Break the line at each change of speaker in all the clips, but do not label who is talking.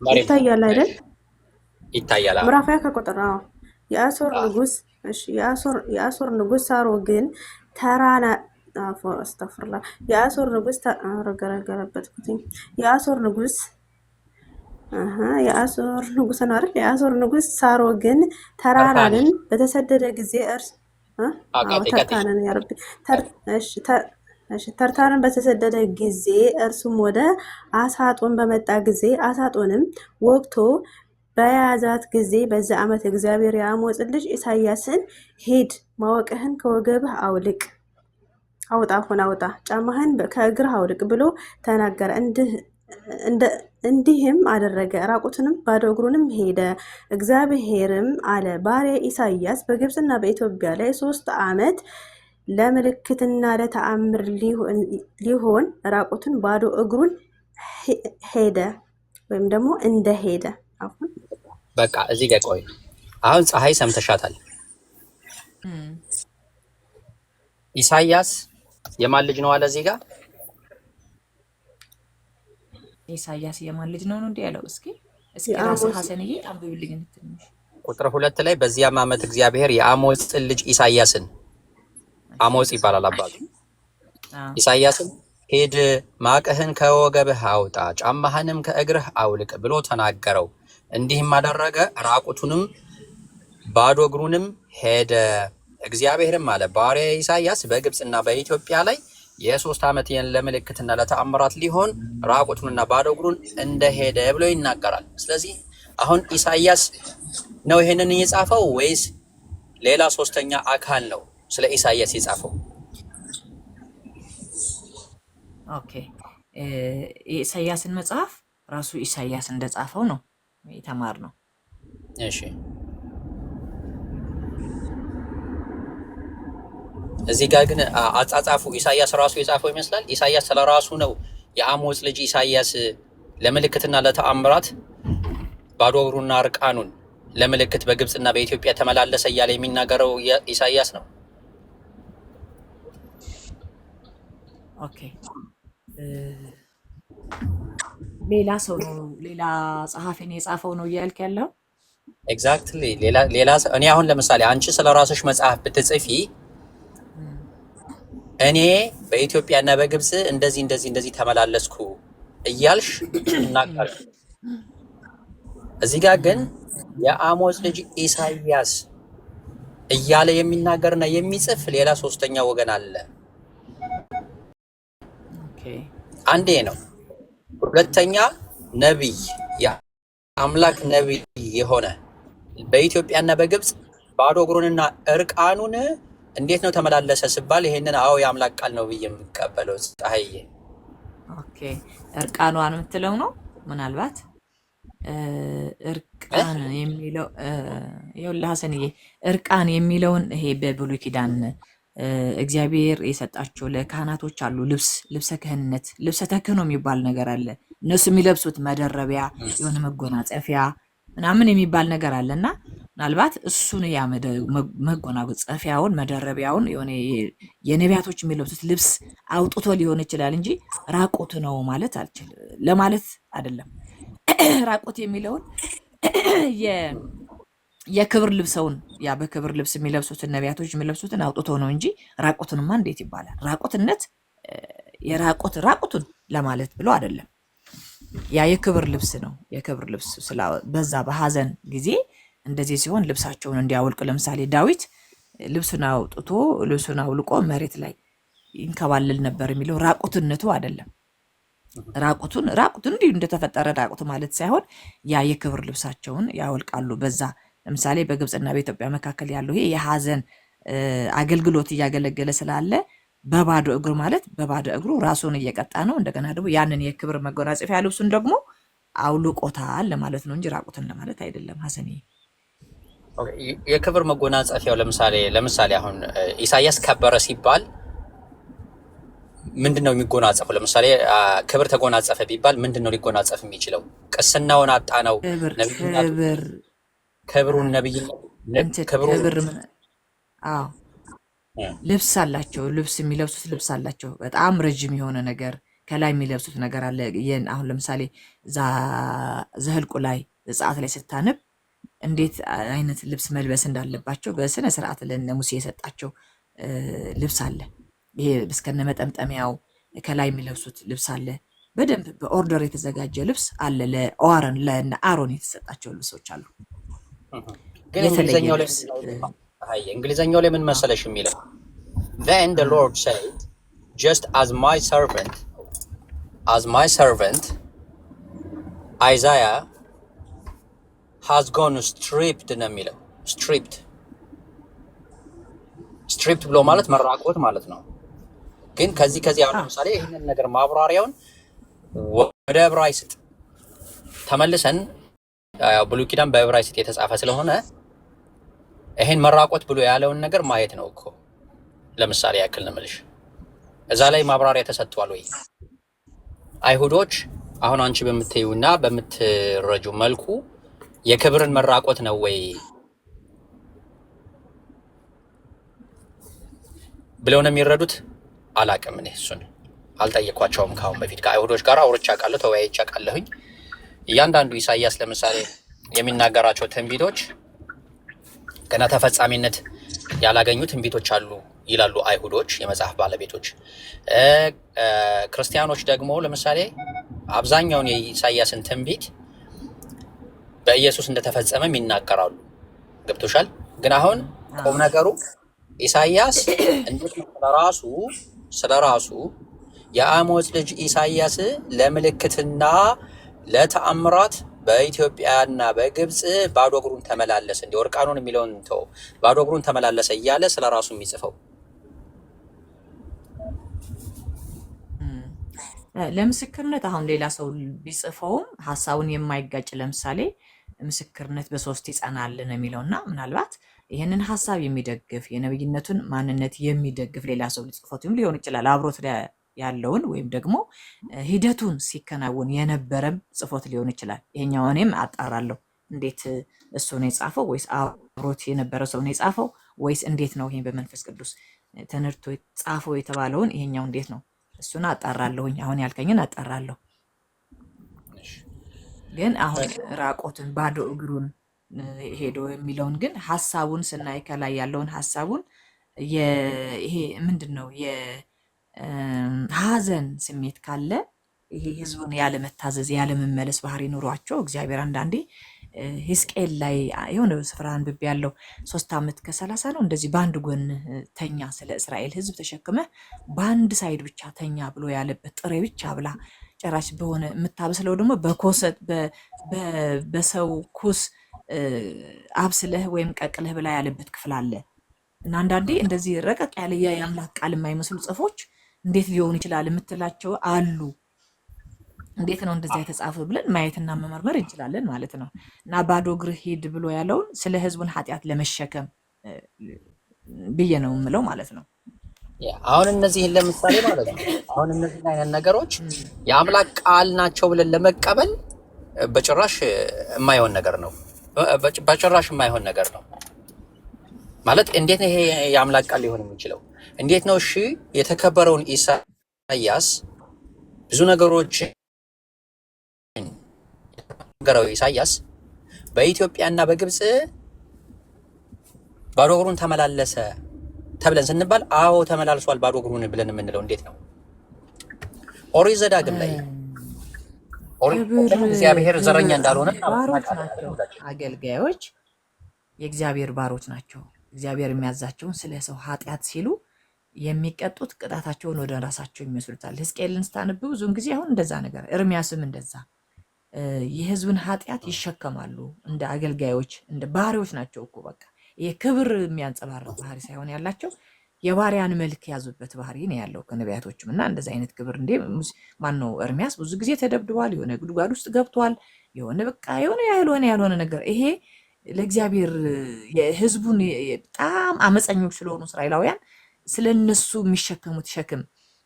ይታያል አይደል?
ይታያል።
ምዕራፍ 20 ከቁጥር የአሦር ንጉስ እሺ የአሦር ንጉስ ሳሮግን ተራና አስተፍርላ የአሦር ንጉስ ተረገረገረበትኩኝ የአሦር ንጉስ የአሦር ንጉስ ነው አይደል? የአሦር ንጉስ ሳሮግን ተራራንን በተሰደደ ጊዜ ተርታንን ያረብ ተርታንን በተሰደደ ጊዜ እርሱም ወደ አሳጦን በመጣ ጊዜ አሳጦንም ወግቶ በያዛት ጊዜ በዚያ ዓመት እግዚአብሔር የአሞጽን ልጅ ኢሳያስን ሂድ ማወቅህን ከወገብህ አውልቅ አውጣ ጫማህን ከእግርህ አውልቅ ብሎ ተናገረ። እንዲህም አደረገ። ራቁትንም ባዶ እግሩንም ሄደ። እግዚአብሔርም አለ ባሪያ ኢሳያስ በግብፅና በኢትዮጵያ ላይ 3 ዓመት ለምልክትና ለተአምር ሊሆን ራቁትን ባዶ እግሩን ሄደ ወይም ደግሞ እንደሄደ አሁን
በቃ እዚህ ጋር ቆይ። አሁን ፀሐይ ሰምተሻታል። ኢሳያስ የማን ልጅ ነው አለ እዚህ ጋር
ኢሳያስ የማን ልጅ ነው እንዴ ያለው? እስኪ ራስህ ሐሰንዬ አንብብልኝ ትንሽ።
ቁጥር 2 ላይ በዚያም ዓመት እግዚአብሔር የአሞጽን ልጅ ኢሳያስን አሞጽ ይባላል አባቱ ኢሳያስን ሂድ ማቅህን ከወገብህ አውጣ ጫማህንም ከእግርህ አውልቅ ብሎ ተናገረው። እንዲህም አደረገ። ራቁቱንም ባዶ እግሩንም ሄደ። እግዚአብሔርም አለ ባሪያ ኢሳያስ በግብፅና በኢትዮጵያ ላይ የ3 ዓመት ለምልክትና ለተአምራት ሊሆን ራቁቱንና ባዶ እግሩን እንደሄደ ብሎ ይናገራል። ስለዚህ አሁን ኢሳያስ ነው ይሄንን የጻፈው ወይስ ሌላ ሶስተኛ አካል ነው ስለ ኢሳያስ የጻፈው?
ኦኬ የኢሳያስን መጽሐፍ ራሱ ኢሳያስ እንደጻፈው ነው የተማርነው።
እሺ እዚህ ጋር ግን አጻጻፉ ኢሳያስ ራሱ የጻፈው ይመስላል። ኢሳያስ ስለራሱ ነው የአሞጽ ልጅ ኢሳያስ ለምልክትና ለተአምራት ባዶ እግሩና እርቃኑን ለምልክት በግብፅና በኢትዮጵያ ተመላለሰ እያለ የሚናገረው ኢሳያስ ነው።
ኦኬ ሌላ ሰው ነው ሌላ ጸሐፊን የጻፈው ነው እያልክ ያለው?
ኤግዛክትሊ ሌላ እኔ አሁን ለምሳሌ አንቺ ስለራስሽ መጽሐፍ ብትጽፊ እኔ በኢትዮጵያና በግብፅ እንደዚህ ተመላለስኩ እያልሽ እናገራለሽ። እዚህ ጋር ግን የአሞጽ ልጅ ኢሳያስ እያለ የሚናገርና የሚጽፍ ሌላ ሶስተኛ ወገን አለ። አንዴ ነው። ሁለተኛ ነቢይ የአምላክ ነቢይ የሆነ በኢትዮጵያና በግብፅ ባዶ እግሩንና እርቃኑን እንዴት ነው ተመላለሰ ሲባል ይሄንን አዎ የአምላክ ቃል ነው ብዬ የምቀበለው። ፀሐይዬ
ኦኬ እርቃኗን የምትለው ነው ምናልባት እርቃን የሚለው ይኸውልህ ሐሰንዬ እርቃን የሚለውን ይሄ በብሉይ ኪዳን እግዚአብሔር የሰጣቸው ለካህናቶች አሉ ልብሰ ክህነት ልብሰ ተክህኖ የሚባል ነገር አለ። እነሱ የሚለብሱት መደረቢያ የሆነ መጎናጸፊያ ምናምን የሚባል ነገር አለ እና ምናልባት እሱን ያ መጎናጸፊያውን መደረቢያውን የሆነ የነቢያቶች የሚለብሱት ልብስ አውጥቶ ሊሆን ይችላል እንጂ ራቁት ነው ማለት አልችልም ለማለት አይደለም። ራቁት የሚለውን የክብር ልብሰውን ያ በክብር ልብስ የሚለብሱትን ነቢያቶች የሚለብሱትን አውጥቶ ነው እንጂ ራቁትንማ እንዴት ይባላል? ራቁትነት ራቁቱን ለማለት ብሎ አይደለም። ያ የክብር ልብስ ነው። የክብር ልብስ በዛ በሐዘን ጊዜ እንደዚህ ሲሆን ልብሳቸውን እንዲያወልቅ ለምሳሌ ዳዊት ልብሱን አውጥቶ ልብሱን አውልቆ መሬት ላይ ይንከባለል ነበር የሚለው ራቁትነቱ አይደለም። ራቁቱን እንዲሁ እንደተፈጠረ ራቁት ማለት ሳይሆን ያ የክብር ልብሳቸውን ያወልቃሉ። በዛ ለምሳሌ በግብፅና በኢትዮጵያ መካከል ያለው ይሄ የሐዘን አገልግሎት እያገለገለ ስላለ በባዶ እግሩ ማለት በባዶ እግሩ ራሱን እየቀጣ ነው። እንደገና ደግሞ ያንን የክብር መጎናጸፊያ ልብሱን ደግሞ አውልቆታል ለማለት ነው እንጂ ራቁትን ለማለት አይደለም። ሐሰንዬ
የክብር መጎናጸፊያው ለምሳሌ አሁን ኢሳያስ ከበረ ሲባል ምንድነው የሚጎናጸፈው? ለምሳሌ ክብር ተጎናጸፈ ቢባል ምንድነው ሊጎናጸፍ የሚችለው? ቅስናውን አጣ ነው። ክብሩን
ልብስ አላቸው። ልብስ የሚለብሱት ልብስ አላቸው። በጣም ረጅም የሆነ ነገር ከላይ የሚለብሱት ነገር አለ። አሁን ለምሳሌ ዘኍልቍ ላይ ዘጸአት ላይ ስታነብ እንዴት አይነት ልብስ መልበስ እንዳለባቸው በስነ ስርዓት ለእነ ሙሴ የሰጣቸው ልብስ አለ። ይሄ እስከነ መጠምጠሚያው ከላይ የሚለብሱት ልብስ አለ። በደንብ በኦርደር የተዘጋጀ ልብስ አለ። ለአሮን የተሰጣቸው ልብሶች አሉ።
ግን እንግሊዘኛው ላይ ምን መሰለሽ የሚለው then the Lord said just as my servant Isaiah has gone stripped ነው የሚለው stripped ብሎ ማለት መራቆት ማለት ነው። ግን ከዚህ አሁን ለምሳሌ ይሄንን ነገር ማብራሪያውን ወደ ዕብራይስጥ ተመልሰን ብሉይ ኪዳን በዕብራይስጥ የተጻፈ ስለሆነ ይሄን መራቆት ብሎ ያለውን ነገር ማየት ነው እኮ። ለምሳሌ ያክል ነው የምልሽ እዛ ላይ ማብራሪያ ተሰጥቷል ወይ? አይሁዶች አሁን አንቺ በምትይውና በምትረጁ መልኩ የክብርን መራቆት ነው ወይ ብለው ነው የሚረዱት? አላቅም። እኔ እሱን አልጠየኳቸውም። ካሁን በፊት ከአይሁዶች ጋር አውርቻ ቃለሁ ተወያይቻ ቃለሁኝ። እያንዳንዱ ኢሳይያስ ለምሳሌ የሚናገራቸው ትንቢቶች ገና ተፈጻሚነት ያላገኙ ትንቢቶች አሉ ይላሉ አይሁዶች፣ የመጽሐፍ ባለቤቶች። ክርስቲያኖች ደግሞ ለምሳሌ አብዛኛውን የኢሳይያስን ትንቢት በኢየሱስ እንደተፈጸመም ይናገራሉ። ገብቶሻል? ግን አሁን ቁም ነገሩ ኢሳይያስ እንዴት ስለራሱ የአሞጽ ልጅ ኢሳይያስ ለምልክትና ለተአምራት በኢትዮጵያና በግብጽ ባዶ እግሩን ተመላለሰ፣ እንደ ወርቃኑን የሚለውን ተው፣ ባዶ እግሩን ተመላለሰ እያለ ስለራሱ የሚጽፈው
ለምስክርነት አሁን ሌላ ሰው ቢጽፈውም ሀሳቡን የማይጋጭ ለምሳሌ ምስክርነት በሶስት ይጸናል ነው የሚለውና ምናልባት ይህንን ሀሳብ የሚደግፍ የነብይነቱን ማንነት የሚደግፍ ሌላ ሰው ሊጽፎትም ሊሆን ይችላል። አብሮት ያለውን ወይም ደግሞ ሂደቱን ሲከናወን የነበረም ጽፎት ሊሆን ይችላል። ይሄኛው እኔም አጣራለሁ። እንዴት እሱ ነው የጻፈው ወይስ አብሮት የነበረ ሰው ነው የጻፈው ወይስ እንዴት ነው? ይሄን በመንፈስ ቅዱስ ተነድቶ ጻፈው የተባለውን ይሄኛው እንዴት ነው? እሱን አጣራለሁኝ። አሁን ያልከኝን አጣራለሁ። ግን አሁን ራቆትን ባዶ እግሩን ሄዶ የሚለውን ግን ሀሳቡን ስናይ ከላይ ያለውን ሀሳቡን ይሄ ምንድነው ሀዘን ስሜት ካለ ይሄ ህዝቡን ያለመታዘዝ ያለመመለስ ባህሪ ኑሯቸው እግዚአብሔር አንዳንዴ ሕዝቅኤል ላይ የሆነ ስፍራ አንብቤ ያለው 3 ዓመት ከ30 ነው እንደዚህ በአንድ ጎን ተኛ፣ ስለ እስራኤል ህዝብ ተሸክመ በአንድ ሳይድ ብቻ ተኛ ብሎ ያለበት ጥሬ ብቻ ብላ ጨራሽ በሆነ የምታበስለው ደግሞ በኮሰት በሰው ኩስ አብስለህ ወይም ቀቅለህ ብላ ያለበት ክፍል አለ። እና አንዳንዴ እንደዚህ ረቀቅ ያለ የአምላክ ቃል የማይመስሉ ጽፎች እንዴት ሊሆን ይችላል የምትላቸው አሉ። እንዴት ነው እንደዛ የተጻፈ ብለን ማየትና መመርመር እንችላለን ማለት ነው። እና ባዶ እግር ሂድ ብሎ ያለውን ስለ ህዝቡን ኃጢአት ለመሸከም ብዬ ነው የምለው ማለት ነው።
አሁን እነዚህን ለምሳሌ ማለት ነው አሁን እነዚህ አይነት ነገሮች የአምላክ ቃል ናቸው ብለን ለመቀበል በጭራሽ የማይሆን ነገር ነው። በጭራሽ የማይሆን ነገር ነው ማለት እንዴት ነው ይሄ የአምላክ ቃል ሊሆን የሚችለው? እንዴት ነው? እሺ የተከበረውን ኢሳይያስ ብዙ ነገሮች ገራው ኢሳይያስ በኢትዮጵያና በግብጽ ባዶ እግሩን ተመላለሰ ተብለን ስንባል አዎ ተመላልሷል ባዶ እግሩን ብለን የምንለው እንዴት ነው? ኦሪት ዘዳግም ላይ እግዚአብሔር ዘረኛ እንዳልሆነ
ባሮች ናቸው። አገልጋዮች የእግዚአብሔር ባሮች ናቸው። እግዚአብሔር የሚያዛቸውን ስለ ሰው ኃጢአት ሲሉ የሚቀጡት ቅጣታቸውን ወደ ራሳቸው ይመስሉታል። ሕዝቅኤልን ስታነብ ብዙውን ጊዜ አሁን እንደዛ ነገር፣ ኤርሚያስም እንደዛ የህዝብን ኃጢአት ይሸከማሉ። እንደ አገልጋዮች እንደ ባሪያዎች ናቸው እኮ በቃ ይሄ ክብር የሚያንጸባርቅ ባህሪ ሳይሆን ያላቸው የባሪያን መልክ ያዙበት ባህሪ ነው ያለው ከነቢያቶችም። እና እንደዛ አይነት ክብር እንዴ ማን ነው? ኤርሚያስ ብዙ ጊዜ ተደብድቧል፣ የሆነ ጉድጓድ ውስጥ ገብቷል፣ የሆነ በቃ የሆነ ያልሆነ ነገር ይሄ ለእግዚአብሔር የህዝቡን በጣም አመፀኞች ስለሆኑ እስራኤላውያን ስለነሱ የሚሸከሙት ሸክም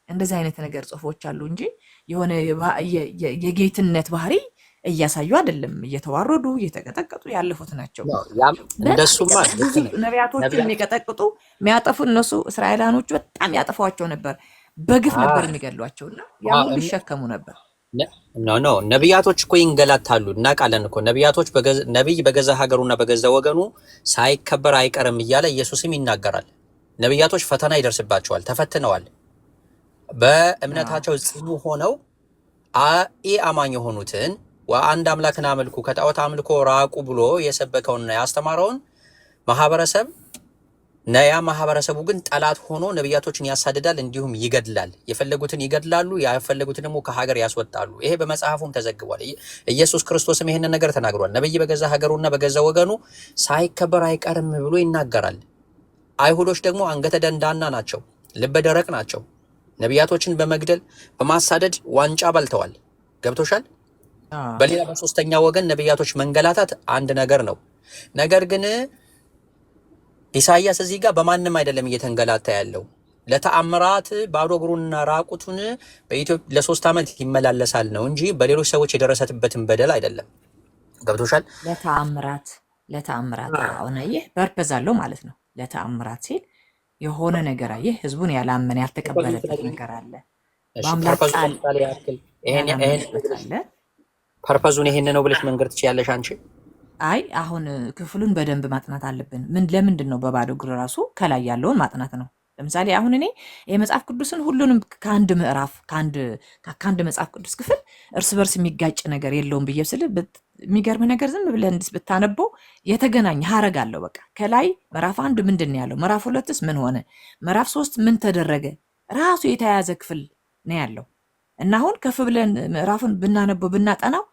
እንደዚህ አይነት ነገር ጽፎች አሉ እንጂ የሆነ የጌትነት ባህሪ እያሳዩ አይደለም። እየተዋረዱ እየተቀጠቀጡ ያለፉት ናቸው።
እንደሱማ
ነቢያቶቹ የሚቀጠቅጡ የሚያጠፉ እነሱ እስራኤላኖቹ በጣም ያጠፏቸው ነበር። በግፍ ነበር የሚገድሏቸውና ያ ሁሉ ይሸከሙ ነበር።
ኖ ነቢያቶች እኮ ይንገላታሉ፣ እናውቃለን እኮ ነቢያቶች። ነቢይ በገዛ ሀገሩና በገዛ ወገኑ ሳይከበር አይቀርም እያለ ኢየሱስም ይናገራል። ነቢያቶች ፈተና ይደርስባቸዋል፣ ተፈትነዋል። በእምነታቸው ጽኑ ሆነው አማኝ የሆኑትን አንድ አምላክን አምልኩ ከጣዖት አምልኮ ራቁ ብሎ የሰበከውንና ያስተማረውን ማህበረሰብ ያ ማህበረሰቡ ግን ጠላት ሆኖ ነቢያቶችን ያሳድዳል፣ እንዲሁም ይገድላል። የፈለጉትን ይገድላሉ፣ ያፈለጉትን ደግሞ ከሀገር ያስወጣሉ። ይሄ በመጽሐፉም ተዘግቧል። ኢየሱስ ክርስቶስም ይሄንን ነገር ተናግሯል። ነቢይ በገዛ ሀገሩና በገዛ ወገኑ ሳይከበር አይቀርም ብሎ ይናገራል። አይሁዶች ደግሞ አንገተ ደንዳና ናቸው፣ ልበ ደረቅ ናቸው። ነቢያቶችን በመግደል በማሳደድ ዋንጫ በልተዋል። ገብቶሻል? በሌላ በሶስተኛ ወገን ነቢያቶች መንገላታት አንድ ነገር ነው። ነገር ግን ኢሳያስ እዚህ ጋር በማንም አይደለም እየተንገላታ ያለው። ለተአምራት ባዶ እግሩንና ራቁቱን በኢትዮጵያ ለ3 ዓመት ይመላለሳል ነው እንጂ በሌሎች ሰዎች የደረሰበትን በደል አይደለም። ገብቶሻል?
ለተአምራት አሁን አየህ ፐርፐዝ አለው ማለት ነው። ለተአምራት ሲል የሆነ ነገር አየህ፣ ህዝቡን ያላመነ ያልተቀበለበት ነገር አለ። በአምላክ ቃል አለ።
ፐርፐዙን ይሄን ነው ብለሽ መንገር ትችያለሽ አንቺ?
አይ አሁን ክፍሉን በደንብ ማጥናት አለብን። ለምንድን ነው በባዶ እግር ራሱ ከላይ ያለውን ማጥናት ነው። ለምሳሌ አሁን እኔ የመጽሐፍ ቅዱስን ሁሉንም ከአንድ ምዕራፍ ከአንድ መጽሐፍ ቅዱስ ክፍል እርስ በርስ የሚጋጭ ነገር የለውም ብዬ ስል የሚገርም ነገር ዝም ብለን ብታነበው የተገናኘ ሀረግ አለው። በቃ ከላይ ምዕራፍ 1 ምንድን ነው ያለው፣ ምዕራፍ 2ስ ምን ሆነ፣ ምዕራፍ 3 ምን ተደረገ፣ ራሱ የተያያዘ ክፍል ነው ያለው እና አሁን ከፍ ብለን ምዕራፉን ብናነበው ብናጠናው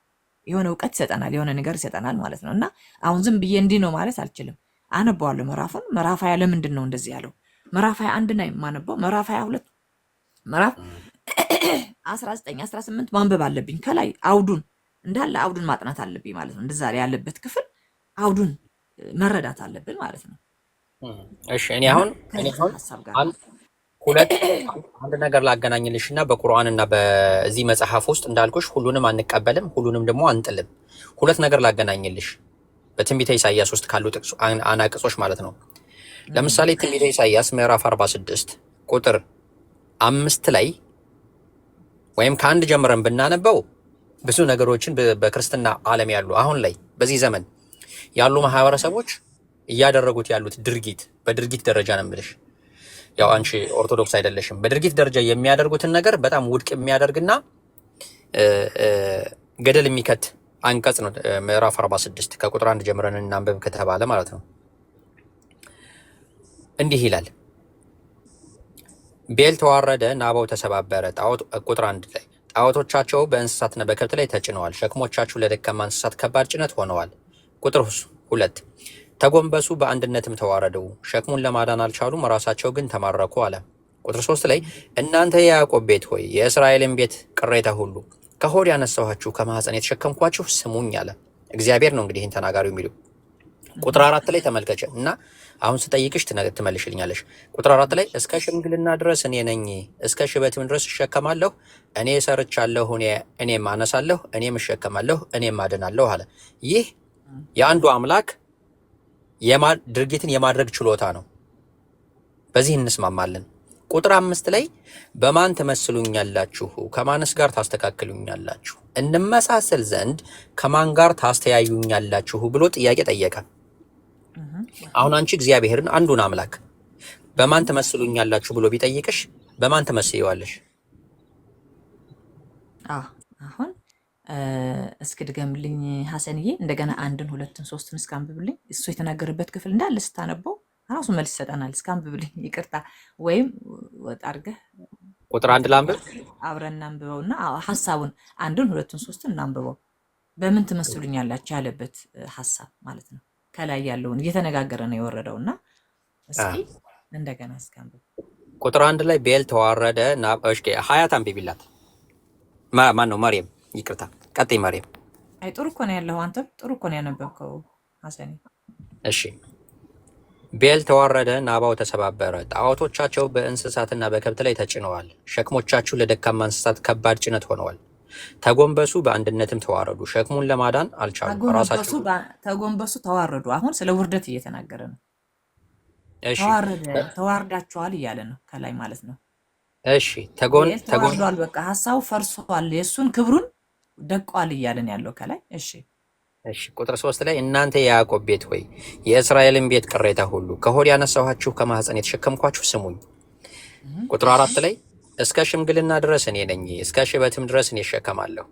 የሆነ እውቀት ይሰጠናል፣ የሆነ ነገር ይሰጠናል ማለት ነው። እና አሁን ዝም ብዬ እንዲህ ነው ማለት አልችልም። አነበዋለሁ ምዕራፉን። ምዕራፍ 20 ለምንድን ነው እንደዚህ ያለው? ምዕራፍ 21 ነው የማነበው። ምዕራፍ 22 ምዕራፍ 19 18 ማንበብ አለብኝ። ከላይ አውዱን እንዳለ አውዱን ማጥናት አለብኝ ማለት ነው። እንደዛ ያለበት ክፍል አውዱን መረዳት አለብን ማለት ነው።
እሺ እኔ አሁን አንድ ነገር ላገናኝልሽ እና በቁርአንና በዚህ መጽሐፍ ውስጥ እንዳልኩሽ ሁሉንም አንቀበልም፣ ሁሉንም ደግሞ አንጥልም። ሁለት ነገር ላገናኝልሽ በትንቢተ ኢሳይያስ ውስጥ ካሉ አናቅጾች ማለት ነው። ለምሳሌ ትንቢተ ኢሳይያስ ምዕራፍ 46 ቁጥር 5 ላይ ወይም ከአንድ ጀምረን ብናነበው ብዙ ነገሮችን በክርስትና ዓለም ያሉ አሁን ላይ በዚህ ዘመን ያሉ ማህበረሰቦች እያደረጉት ያሉት ድርጊት በድርጊት ደረጃ ነው የምልሽ። ያው አንቺ ኦርቶዶክስ አይደለሽም። በድርጊት ደረጃ የሚያደርጉትን ነገር በጣም ውድቅ የሚያደርግና ገደል የሚከት አንቀጽ ነው። ምዕራፍ 46 ከቁጥር 1 ጀምረን እናንብብ ከተባለ ማለት ነው። እንዲህ ይላል፣ ቤል ተዋረደ፣ ናባው ተሰባበረ። ቁጥር 1 ላይ ጣዖቶቻቸው በእንስሳትና በከብት ላይ ተጭነዋል፣ ሸክሞቻችሁ ለደካማ እንስሳት ከባድ ጭነት ሆነዋል። ቁጥር 2 ተጎንበሱ፣ በአንድነትም ተዋረዱ፣ ሸክሙን ለማዳን አልቻሉም፣ ራሳቸው ግን ተማረኩ አለ። ቁጥር 3 ላይ እናንተ የያዕቆብ ቤት ሆይ የእስራኤልን ቤት ቅሬታ ሁሉ ከሆድ ያነሳኋችሁ ከማኅፀን የተሸከምኳችሁ ስሙኝ አለ። እግዚአብሔር ነው እንግዲህ ይህን ተናጋሪው የሚሉ። ቁጥር 4 ላይ ተመልከች እና አሁን ስጠይቅሽ ትመልሽልኛለሽ። ቁጥር 4 ላይ እስከ ሽምግልና ድረስ እኔ ነኝ፣ እስከ ሽበትም ድረስ እሸከማለሁ። እኔ ሰርቻለሁ፣ እኔም አነሳለሁ፣ እኔም እሸከማለሁ፣ እኔም አድናለሁ አለ። ይህ የአንዱ አምላክ ድርጊትን የማድረግ ችሎታ ነው። በዚህ እንስማማለን። ቁጥር 5 ላይ በማን ትመስሉኛላችሁ? ከማንስ ጋር ታስተካክሉኛላችሁ? እንመሳሰል ዘንድ ከማን ጋር ታስተያዩኛላችሁ ብሎ ጥያቄ ጠየቀ። አሁን አንቺ እግዚአብሔርን አንዱን አምላክ በማን ትመስሉኛላችሁ ብሎ ቢጠይቅሽ በማን ትመስይዋለሽ?
አሁን እስኪ ድገምልኝ ሐሰንዬ፣ እንደገና 1 2 3 እስከ አንብብልኝ። እሱ የተናገረበት ክፍል እንዳለ ስታነበው ራሱ መልስ ይሰጠናል። እስከ አንብብልኝ፣ ይቅርታ ወይም ወጣ አድርገህ
ቁጥር 1 ላንብብ፣
አብረን እናንብበውና ሐሳቡን 1 2 3 እናንብበው። በምን ትመስሉኛላችሁ ያለበት ሐሳብ ማለት ነው። ከላይ ያለውን እየተነጋገረ ነው የወረደውና እስኪ እንደገና እስከ አንብብ።
ቁጥር 1 ላይ ቤል ተዋረደ፣ ናባሽከ ሀያት አንብቢላት። ማን ነው? ማርያም፣ ይቅርታ ቀጥይ ማርያም።
አይ ጥሩ እኮ ነው ያለው፣ አንተም ጥሩ እኮ ነው ያነበብከው ሐሰኔ።
እሺ ቤል ተዋረደ፣ ናባው ተሰባበረ፣ ጣዖቶቻቸው በእንስሳትና በከብት ላይ ተጭነዋል፣ ሸክሞቻችሁ ለደካማ እንስሳት ከባድ ጭነት ሆነዋል። ተጎንበሱ፣ በአንድነትም ተዋረዱ፣ ሸክሙን ለማዳን አልቻሉም። ራሳቸው
ተጎንበሱ፣ ተዋረዱ። አሁን ስለ ውርደት እየተናገረ ነው። ተዋርዳችኋል እያለ ነው ከላይ ማለት ነው።
እሺ ተጎን
ተዋርዷል። በቃ ሐሳቡ ፈርሷል። የእሱን ክብሩን ደቋል እያለን ያለው ከላይ። እሺ
ቁጥር 3 ላይ እናንተ የያዕቆብ ቤት ሆይ የእስራኤልን ቤት ቅሬታ ሁሉ ከሆድ ያነሳኋችሁ ከማኅፀን የተሸከምኳችሁ ስሙኝ። ቁጥር 4 ላይ እስከ ሽምግልና ድረስ እኔ ነኝ፣ እስከ ሽበትም ድረስ እኔ እሸከማለሁ፣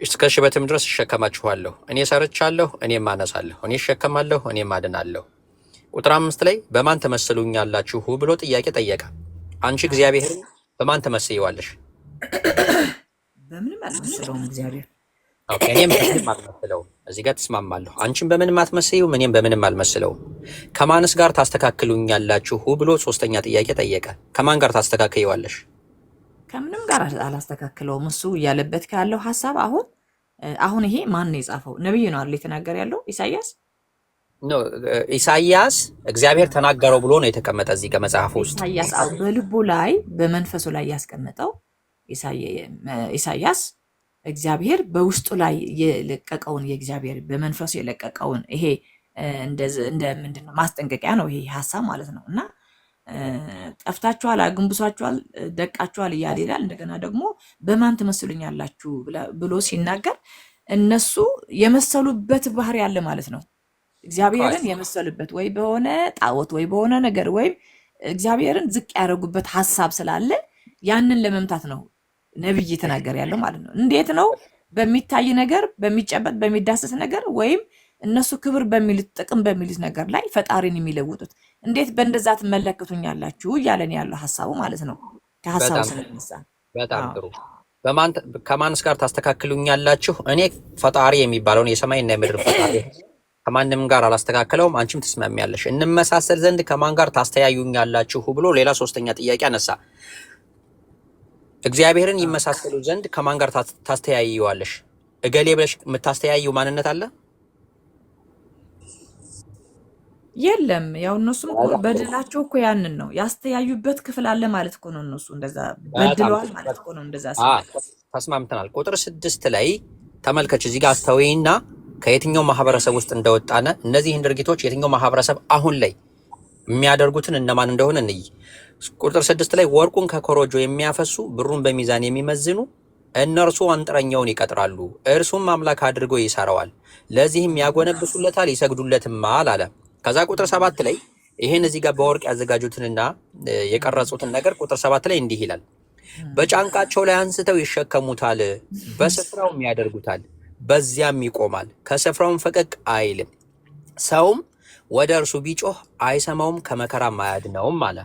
እስከ ሽበትም ድረስ እሸከማችኋለሁ። እኔ ሰርቻለሁ፣ እኔም አነሳለሁ፣ እኔ እሸከማለሁ፣ እኔም አድናለሁ። ቁጥር 5 ላይ በማን ትመስሉኛላችሁ ብሎ ጥያቄ ጠየቀ። አንቺ እግዚአብሔርን በማን ትመስይዋለሽ?
በምንም አልመስለውም እግዚአብሔር።
ኦኬ እኔም በምንም አልመስለውም። እዚህ ጋር ተስማማለሁ። አንቺም በምንም አትመስይውም፣ እኔም በምንም አልመስለውም። ከማንስ ጋር ታስተካክሉኛላችሁ ብሎ ሶስተኛ ጥያቄ ጠየቀ። ከማን ጋር ታስተካክይዋለሽ?
ከምንም ጋር አላስተካክለውም። እሱ እያለበት ካለው ሐሳብ አሁን ይሄ ማን ነው የጻፈው? ነብይ ነው አይደል የተናገረ ያለው? ኢሳይያስ
ነው። ኢሳይያስ እግዚአብሔር ተናገረው ብሎ ነው የተቀመጠ እዚህ ጋር መጽሐፍ ውስጥ።
ኢሳይያስ በልቡ ላይ በመንፈሱ ላይ ያስቀመጠው ኢሳይያስ እግዚአብሔር በውስጡ ላይ የለቀቀውን የእግዚአብሔር በመንፈሱ የለቀቀውን ይሄ እንደ ምንድነው ማስጠንቀቂያ ነው ይሄ ሐሳብ ማለት ነው። እና ጠፍታችኋል፣ አግንብሷችኋል፣ ደቃችኋል እያለ ይላል። እንደገና ደግሞ በማን ትመስሉኛላችሁ ብሎ ሲናገር እነሱ የመሰሉበት ባህሪ ያለ ማለት ነው። እግዚአብሔርን የመሰሉበት ወይ በሆነ ጣዖት ወይ በሆነ ነገር ወይም እግዚአብሔርን ዝቅ ያደረጉበት ሐሳብ ስላለ ያንን ለመምታት ነው ነብይ የተናገረ ያለው ማለት ነው። እንዴት ነው? በሚታይ ነገር፣ በሚጨበጥ በሚዳሰስ ነገር ወይም እነሱ ክብር በሚሉት ጥቅም በሚሉት ነገር ላይ ፈጣሪን የሚለውጡት እንዴት በእንደዛ ትመለከቱኛላችሁ እያለን ያለው ሐሳቡ ማለት ነው። ከሐሳቡ ስለነሳ
በጣም ጥሩ። ከማንስ ጋር ታስተካክሉኛላችሁ? እኔ ፈጣሪ የሚባለውን የሰማይና የምድር ፈጣሪ ከማንም ጋር አላስተካከለውም። አንቺም ትስማሚያለሽ። እንመሳሰል ዘንድ ከማን ጋር ታስተያዩኛላችሁ ብሎ ሌላ ሶስተኛ ጥያቄ አነሳ። እግዚአብሔርን ይመሳሰሉ ዘንድ ከማን ጋር ታስተያይዋለሽ? እገሌ ብለሽ የምታስተያየው ማንነት አለ?
የለም። ያው እነሱም በደላቸው እኮ ያንን ነው ያስተያዩበት ክፍል አለ ማለት እኮ ነው። እነሱ እንደዛ በድለዋል ማለት እኮ ነው። እንደዛ
ተስማምተናል። ቁጥር 6 ላይ ተመልከች። እዚህ ጋር አስተውይና ከየትኛው ማህበረሰብ ውስጥ እንደወጣነ እነዚህን ድርጊቶች የትኛው ማህበረሰብ አሁን ላይ የሚያደርጉትን እነማን እንደሆነ እንይ። ቁጥር 6 ላይ ወርቁን ከኮረጆ የሚያፈሱ ብሩን በሚዛን የሚመዝኑ እነርሱ አንጥረኛውን ይቀጥራሉ፣ እርሱም አምላክ አድርጎ ይሰራዋል፣ ለዚህም ያጎነብሱለታል ይሰግዱለትማል አለ። ከዛ ቁጥር 7 ላይ ይሄን እዚህ ጋር በወርቅ ያዘጋጁትንና የቀረጹትን ነገር ቁጥር 7 ላይ እንዲህ ይላል፣ በጫንቃቸው ላይ አንስተው ይሸከሙታል፣ በስፍራውም ያደርጉታል፣ በዚያም ይቆማል፣ ከስፍራውም ፈቀቅ አይልም፣ ሰውም ወደ እርሱ ቢጮህ አይሰማውም፣ ከመከራም አያድነውም አለ።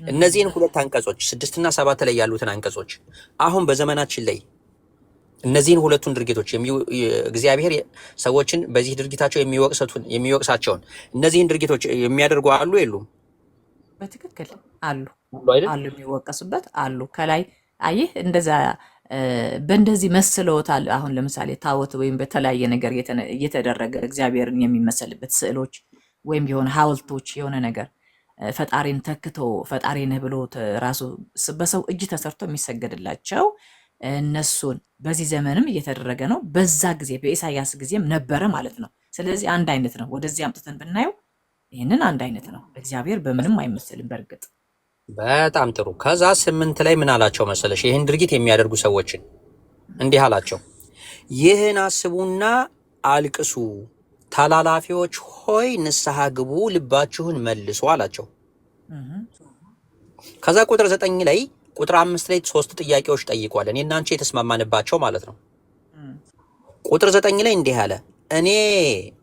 እነዚህን ሁለት አንቀጾች 6 እና 7 ላይ ያሉትን አንቀጾች አሁን በዘመናችን ላይ እነዚህን ሁለቱን ድርጊቶች እግዚአብሔር ሰዎችን በዚህ ድርጊታቸው የሚወቅሳቸውን እነዚህን ድርጊቶች የሚያደርጉ አሉ የሉም?
በትክክል አሉ የሚወቀሱበት አሉ። ከላይ አይህ እንደዛ በእንደዚህ መስለውታል። አሁን ለምሳሌ ታቦት ወይም በተለያየ ነገር እየተደረገ እግዚአብሔርን የሚመሰልበት ስዕሎች ወይም የሆነ ሐውልቶች የሆነ ነገር ፈጣሪን ተክቶ ፈጣሪ ነህ ብሎ ራሱ በሰው እጅ ተሰርቶ የሚሰገድላቸው እነሱን በዚህ ዘመንም እየተደረገ ነው። በዛ ጊዜ በኢሳያስ ጊዜም ነበረ ማለት ነው። ስለዚህ አንድ አይነት ነው። ወደዚህ አምጥተን ብናየው ይህንን አንድ አይነት ነው። እግዚአብሔር በምንም አይመስልም። በእርግጥ
በጣም ጥሩ። ከዛ 8 ላይ ምን አላቸው መሰለሽ? ይህን ድርጊት የሚያደርጉ ሰዎችን እንዲህ አላቸው፣ ይህን አስቡና አልቅሱ፣ ተላላፊዎች ሆይ ንስሐ ግቡ፣ ልባችሁን መልሱ አላቸው። ከዛ ቁጥር 9 ላይ ቁጥር 5 ላይ 3 ጥያቄዎች ጠይቋል። እኔ እና አንቺ የተስማማንባቸው ማለት ነው። ቁጥር 9 ላይ እንዲህ አለ፣ እኔ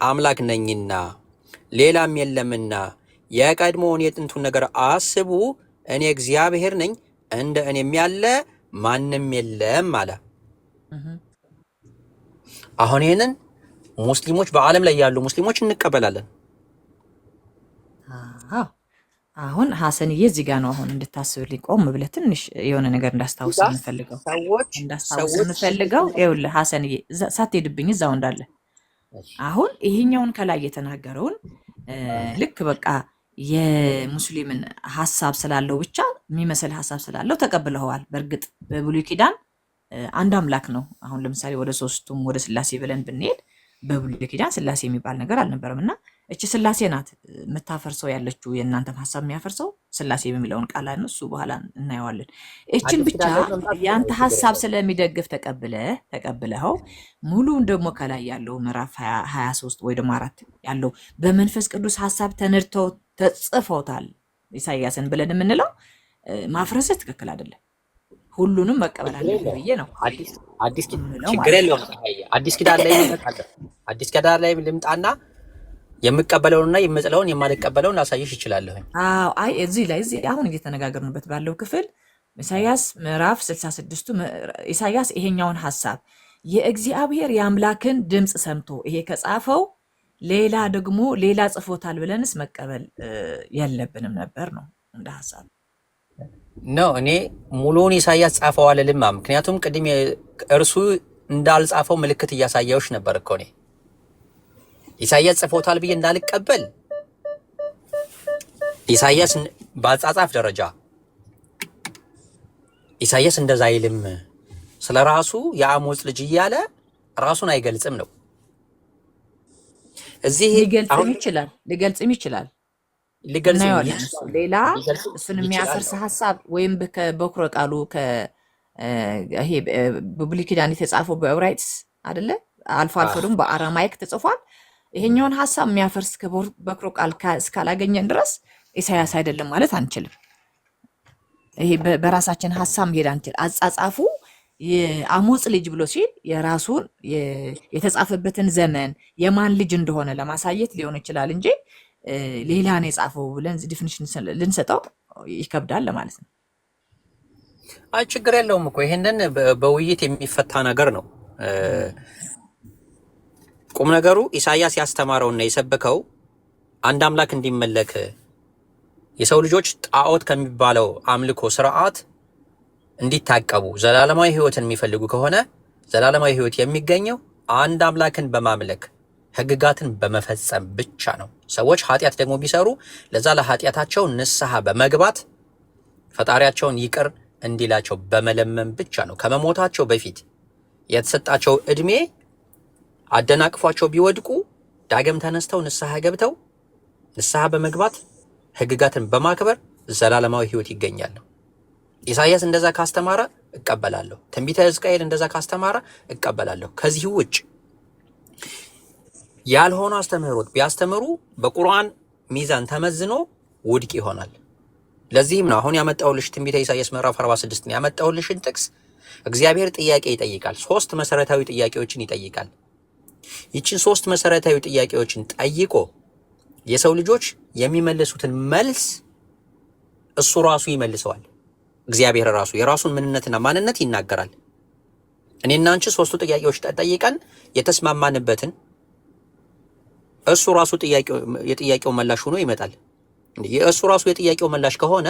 አምላክ ነኝና ሌላም የለምና የቀድሞውን የጥንቱን ነገር አስቡ፣ እኔ እግዚአብሔር ነኝ፣ እንደ እኔም ያለ ማንም የለም አለ። አሁን ይሄንን ሙስሊሞች በዓለም ላይ ያሉ ሙስሊሞች እንቀበላለን።
አሁን ሐሰንዬ እዚህ ጋር ነው አሁን እንድታስብልኝ ቆም ብለህ ትንሽ የሆነ ነገር እንዳስታውስ እንፈልገው ይኸውልህ ሐሰንዬ ሳትሄድብኝ እዛው እንዳለ አሁን ይሄኛውን ከላይ የተናገረውን ልክ በቃ የሙስሊምን ሐሳብ ስላለው ብቻ የሚመስል ሐሳብ ስላለው ተቀብለዋል። በእርግጥ በብሉይ ኪዳን አንድ አምላክ ነው። አሁን ለምሳሌ ወደ ሶስቱም ወደ ስላሴ ብለን ብንሄድ በብሉይ ኪዳን ስላሴ የሚባል ነገር አልነበረም እና እቺ ስላሴ ናት የምታፈርሰው ያለችው። የእናንተም ሐሳብ የሚያፈርሰው ስላሴ በሚለውን ቃል ነው። እሱ በኋላ እናየዋለን። እችን ብቻ ያንተ ሀሳብ ስለሚደግፍ ተቀብለኸው ሙሉውን ደግሞ ከላይ ያለው ምዕራፍ 23 ወይ ደግሞ 4 ያለው በመንፈስ ቅዱስ ሀሳብ ተነድተው ተጽፈውታል ኢሳይያስን ብለን የምንለው ማፍረስህ ትክክል አይደለም። ሁሉንም መቀበል አለብህ ብዬ ነው።
አዲስ ችግር የለውም። አዲስ ኪዳን ላይ አዲስ ኪዳን ላይ ልምጣና የምቀበለውንና የምጥለውን የማልቀበለውን ላሳይሽ ይችላለሁ።
አዎ አይ እዚህ አሁን እየተነጋገርንበት ባለው ክፍል ኢሳይያስ ምዕራፍ 66 ኢሳይያስ ይሄኛውን ሐሳብ የእግዚአብሔር የአምላክን ድምጽ ሰምቶ ይሄ ከጻፈው ሌላ ደግሞ ሌላ ጽፎታል ብለንስ መቀበል የለብንም ነበር ነው እንደ ሐሳብ
ነው። እኔ ሙሉውን ኢሳይያስ ጻፈው አልልም። ምክንያቱም ቅድም እርሱ እንዳልጻፈው ምልክት እያሳየውሽ ነበር እኮ እኔ ኢሳይያስ ጽፎታል ብዬ እንዳልቀበል ኢሳይያስ በአጻጻፍ ደረጃ ኢሳይያስ እንደዛ አይልም። ስለራሱ የአሞጽ ልጅ እያለ ራሱን አይገልጽም ነው። እዚህ
ሊገልጽም ይችላል ሌላ እሱን የሚያፈርስ ሐሳብ ወይም በኩረ ቃሉ ይሄ በብሉይ ኪዳን የተጻፈው በዕብራይስጥ አይደለ? አልፎ ደግሞ በአራማይክ ተጽፏል። ይሄኛውን ሐሳብ የሚያፈርስ በኩረ ቃል እስካላገኘን ድረስ ኢሳይያስ አይደለም ማለት አንችልም። ይሄ በራሳችን ሐሳብ መሄድ አንችል። አጻጻፉ የአሞጽ ልጅ ብሎ ሲል የራሱን የተጻፈበትን ዘመን የማን ልጅ እንደሆነ ለማሳየት ሊሆን ይችላል እንጂ ሌላ ነው የጻፈው ብለን ዲፊኒሽን ልንሰጠው ይከብዳል ለማለት ነው።
አይ ችግር የለውም እኮ ይሄንን በውይይት የሚፈታ ነገር ነው። ቁም ነገሩ ኢሳይያስ ያስተማረውና የሰበከው አንድ አምላክ እንዲመለክ የሰው ልጆች ጣዖት ከሚባለው አምልኮ ስርዓት እንዲታቀቡ ዘላለማዊ ሕይወትን የሚፈልጉ ከሆነ ዘላለማዊ ሕይወት የሚገኘው አንድ አምላክን በማምለክ ሕግጋትን በመፈጸም ብቻ ነው። ሰዎች ኃጢአት ደግሞ ቢሰሩ ለዛ ለኃጢአታቸው ንስሐ በመግባት ፈጣሪያቸውን ይቅር እንዲላቸው በመለመን ብቻ ነው። ከመሞታቸው በፊት የተሰጣቸው እድሜ አደናቅፏቸው ቢወድቁ ዳግም ተነስተው ንስሐ ገብተው ንስሐ በመግባት ሕግጋትን በማክበር ዘላለማዊ ሕይወት ይገኛል። ኢሳይያስ እንደዛ ካስተማረ እቀበላለሁ። ትንቢተ ሕዝቅኤል እንደዛ ካስተማረ እቀበላለሁ። ከዚህ ውጭ ያልሆነ አስተምህሮት ቢያስተምሩ በቁርአን ሚዛን ተመዝኖ ውድቅ ይሆናል። ለዚህም ነው አሁን ያመጣውልሽ ትንቢተ ኢሳይያስ ምዕራፍ 46 ነው ያመጣውልሽን ጥቅስ እግዚአብሔር ጥያቄ ይጠይቃል። 3 መሰረታዊ ጥያቄዎችን ይጠይቃል። ይችን 3 መሰረታዊ ጥያቄዎችን ጠይቆ የሰው ልጆች የሚመልሱትን መልስ እሱ ራሱ ይመልሰዋል። እግዚአብሔር ራሱ የራሱን ምንነትና ማንነት ይናገራል። እኔና አንቺ 3ቱ ጥያቄዎች ጠይቀን የተስማማንበትን እሱ ራሱ የጥያቄው መላሽ ሆኖ ይመጣል። የእሱ ራሱ የጥያቄው መላሽ ከሆነ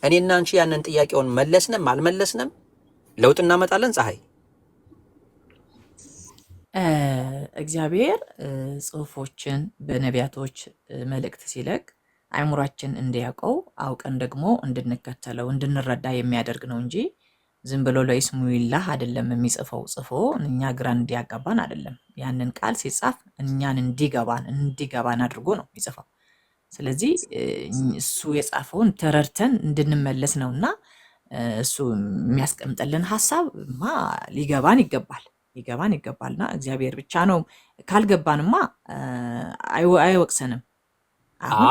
እኔና አንቺ ያንን ጥያቄውን መለስንም አልመለስንም ለውጥ እናመጣለን። ፀሐይ
እግዚአብሔር ጽሁፎችን በነቢያቶች መልእክት ሲለቅ አእምሯችን እንዲያውቀው አውቀን ደግሞ እንድንከተለው እንድንረዳ የሚያደርግ ነው እንጂ ዝም ብሎ ለይስሙላህ አይደለም የሚጽፈው። ጽፎ እኛ ግራ እንዲያጋባን አይደለም። ያንን ቃል ሲጻፍ እኛን እንዲገባን አድርጎ ነው የሚጽፈው። ስለዚህ እሱ የጻፈውን ተረድተን እንድንመለስ ነውና እሱ የሚያስቀምጠልን ሐሳብማ ሊገባን ይገባልና እግዚአብሔር ብቻ ነው። ካልገባንማ አይወቅሰንም። አሁን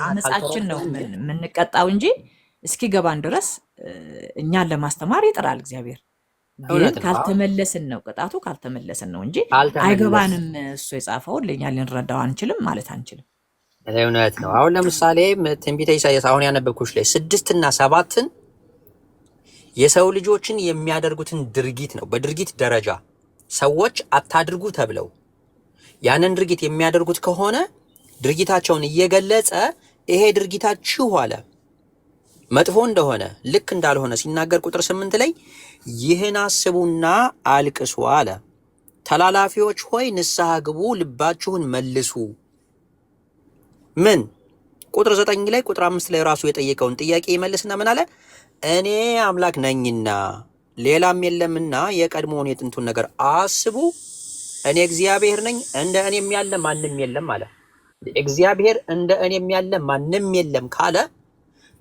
አመጻችን ነው የምንቀጣው እንጂ እስኪገባን ድረስ እኛን ለማስተማር ይጥራል እግዚአብሔር። ግን ካልተመለስን ነው ቅጣቱ፣ ካልተመለስን ነው እንጂ አይገባንም። እሱ የጻፈውን ለእኛ ልንረዳው አንችልም ማለት አንችልም።
እውነት ነው። አሁን ለምሳሌ ትንቢተ ኢሳይያስ አሁን ያነበብኩሽ ላይ 6 እና 7ን የሰው ልጆችን የሚያደርጉትን ድርጊት ነው። በድርጊት ደረጃ ሰዎች አታድርጉ ተብለው ያንን ድርጊት የሚያደርጉት ከሆነ ድርጊታቸውን እየገለጸ ይሄ ድርጊታችሁ አለ መጥፎ እንደሆነ ልክ እንዳልሆነ ሲናገር ቁጥር 8 ላይ ይህን አስቡና አልቅሱ አለ። ተላላፊዎች ሆይ ንስሐ ግቡ፣ ልባችሁን መልሱ። ምን ቁጥር 9 ላይ ቁጥር 5 ላይ ራሱ የጠየቀውን ጥያቄ ይመልስና ምን አለ? እኔ አምላክ ነኝና ሌላም የለምና የቀድሞውን የጥንቱን ነገር አስቡ። እኔ እግዚአብሔር ነኝ፣ እንደ እኔም ያለ ማንም የለም አለ። እግዚአብሔር እንደ እኔም ያለ ማንም የለም ካለ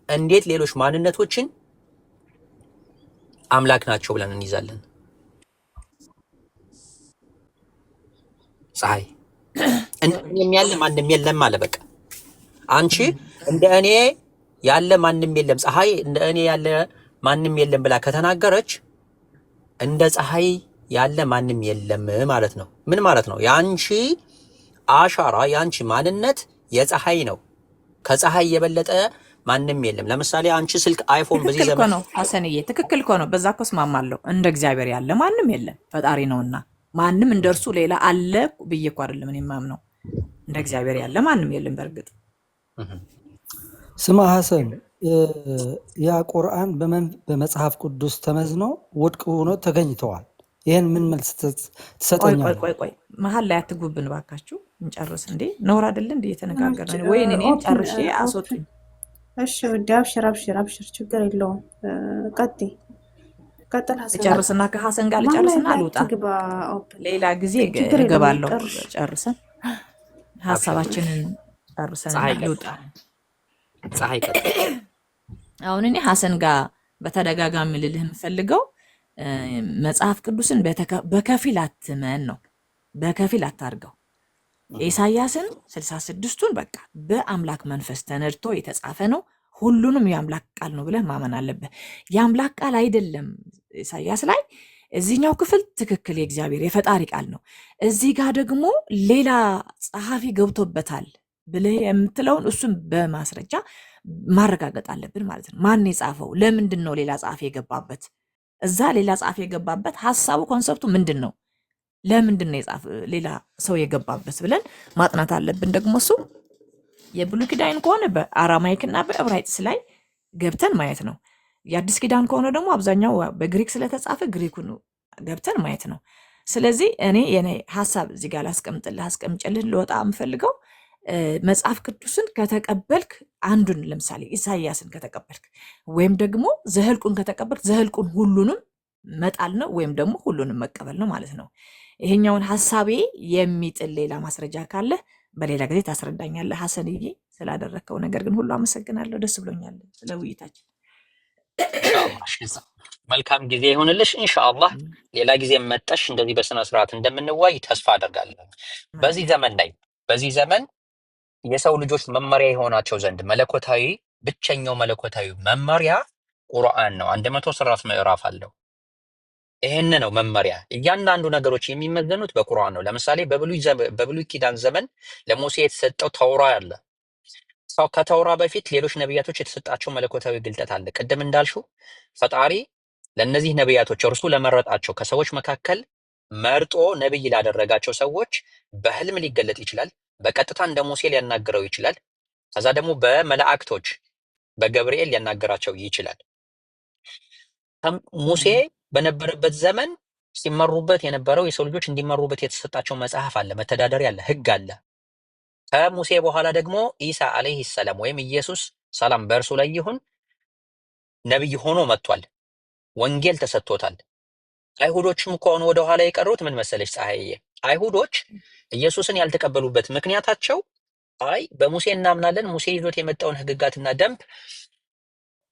እንዴት ሌሎች ማንነቶችን አምላክ ናቸው ብለን እንይዛለን? ፀሐይ እንደ እኔ ያለ ማንም የለም አለ። በቃ አንቺ እንደ እኔ ያለ ማንም የለም፣ ፀሐይ እንደ እኔ ያለ ማንም የለም ብላ ከተናገረች እንደ ፀሐይ ያለ ማንም የለም ማለት ነው። ምን ማለት ነው? የአንቺ አሻራ የአንቺ ማንነት የፀሐይ ነው። ከፀሐይ የበለጠ ማንም የለም። ለምሳሌ አንቺ ስልክ አይፎን በዚህ
ትክክል እኮ
ዘመን
ነው ሐሰንዬ፣ ትክክል እኮ ነው። በዛ እኮ እስማማለሁ። እንደ እግዚአብሔር ያለ ማንም የለም፣ ፈጣሪ ነውና ማንም እንደርሱ ሌላ አለ ብዬ እኮ አይደለም እኔ የማምነው። እንደ እግዚአብሔር ያለ ማንም የለም። በእርግጥ
ስማ ሐሰን፣ ያ ቁርአን በመጽሐፍ ቅዱስ ተመዝኖ ውድቅ ሆኖ ተገኝተዋል። ይህን ምን መልስ
ቆይ
ትሰጠኛለህ?
ቆይ መሀል ላይ አትጉብን ባካችሁ፣ እንጨርስ እንዴ። ነውር አይደለ እንዴ እየተነጋገርን ወይ እኔ ጨርሼ አስወጡኝ።
እሺ ውዴ፣ አብሽር፣ ችግር የለውም። ቀጥል ሐሰን።
ልጨርስና ከሐሰን ጋር ልጨርስና ልውጣ። ሌላ ጊዜ እገባለሁ። ጨርሰን ሀሳባችንን ጨርሰን ልውጣ።
ፀሐይ ቀጥል።
አሁን እኔ ሐሰን ጋር በተደጋጋሚ ልልህ የምፈልገው መጽሐፍ ቅዱስን በከፊል አትመን ነው። በከፊል አታርገው። ኢሳያስን 66ቱን በቃ በአምላክ መንፈስ ተነድቶ የተጻፈ ነው። ሁሉንም የአምላክ ቃል ነው ብለህ ማመን አለብህ። የአምላክ ቃል አይደለም ኢሳያስ ላይ፣ እዚህኛው ክፍል ትክክል የእግዚአብሔር የፈጣሪ ቃል ነው። እዚህ ጋር ደግሞ ሌላ ጸሐፊ ገብቶበታል ብለህ የምትለውን እሱን በማስረጃ ማረጋገጥ አለብን ማለት ነው። ማን የጻፈው? ለምንድን ነው ሌላ ጸሐፊ የገባበት? እዛ ሌላ ጸሐፊ የገባበት ሀሳቡ ኮንሰፕቱ ምንድን ነው? ለምንድን ነው ሌላ ሰው የገባበት ብለን ማጥናት አለብን። ደግሞ እሱ የብሉይ ኪዳን ከሆነ በአራማይክና በዕብራይጥስ ላይ ገብተን ማየት ነው። የአዲስ ኪዳን ከሆነ ደግሞ አብዛኛው በግሪክ ስለተጻፈ ግሪኩን ገብተን ማየት ነው። ስለዚህ እኔ የኔ ሀሳብ እዚህ ጋር አስቀምጭልህ ልወጣ የምፈልገው መጽሐፍ ቅዱስን ከተቀበልክ አንዱን ለምሳሌ ኢሳያስን ከተቀበልክ ወይም ደግሞ ዘህልቁን ከተቀበልክ ዘህልቁን ሁሉንም መጣል ነው ወይም ደግሞ ሁሉንም መቀበል ነው ማለት ነው። ይሄኛውን ሀሳቤ የሚጥል ሌላ ማስረጃ ካለ በሌላ ጊዜ ታስረዳኛለህ። ሐሰንዬ ስላደረከው ነገር ግን ሁሉ አመሰግናለሁ። ደስ ብሎኛል ስለ ውይይታችን።
መልካም ጊዜ ይሁንልሽ። ኢንሻአላህ ሌላ ጊዜ መጠሽ እንደዚህ በስነ ስርዓት እንደምንዋይ ተስፋ አደርጋለሁ። በዚህ ዘመን የሰው ልጆች መመሪያ የሆናቸው ዘንድ ብቸኛው መለኮታዊ መመሪያ ቁርአን ነው። 130 ምዕራፍ አለው። ይሄን ነው መመሪያ። እያንዳንዱ ነገሮች የሚመዘኑት በቁርአን ነው። ለምሳሌ በብሉይ ኪዳን ዘመን ለሙሴ የተሰጠው ተውራ አለ። ከተውራ በፊት ሌሎች ነቢያቶች የተሰጣቸው መለኮታዊ ግልጠት አለ። ቅድም እንዳልሽው ፈጣሪ ለእነዚህ ነቢያቶች እርሱ ለመረጣቸው ከሰዎች መካከል መርጦ ነብይ ላደረጋቸው ሰዎች በህልም ሊገለጥ ይችላል። በቀጥታ እንደ ሙሴ ሊያናገረው ይችላል። ከዛ ደግሞ በመላእክቶች በገብርኤል ሊያናገራቸው ይችላል። ሙሴ በነበረበት ዘመን ሲመሩበት የነበረው የሰው ልጆች እንዲመሩበት የተሰጣቸው መጽሐፍ አለ፣ መተዳደሪያ አለ፣ ህግ አለ። ከሙሴ በኋላ ደግሞ ኢሳ አለይሂ ሰላም ወይም ኢየሱስ ሰላም በእርሱ ላይ ይሁን ነብይ ሆኖ መጥቷል። ወንጌል ተሰጥቶታል። አይሁዶችም ከሆኑ ወደ ኋላ የቀሩት ምን መሰለሽ ፀሐይዬ፣ አይሁዶች ኢየሱስን ያልተቀበሉበት ምክንያታቸው በሙሴ እናምናለን፣ ሙሴ ይዞት የመጣውን ህግጋትና ደንብ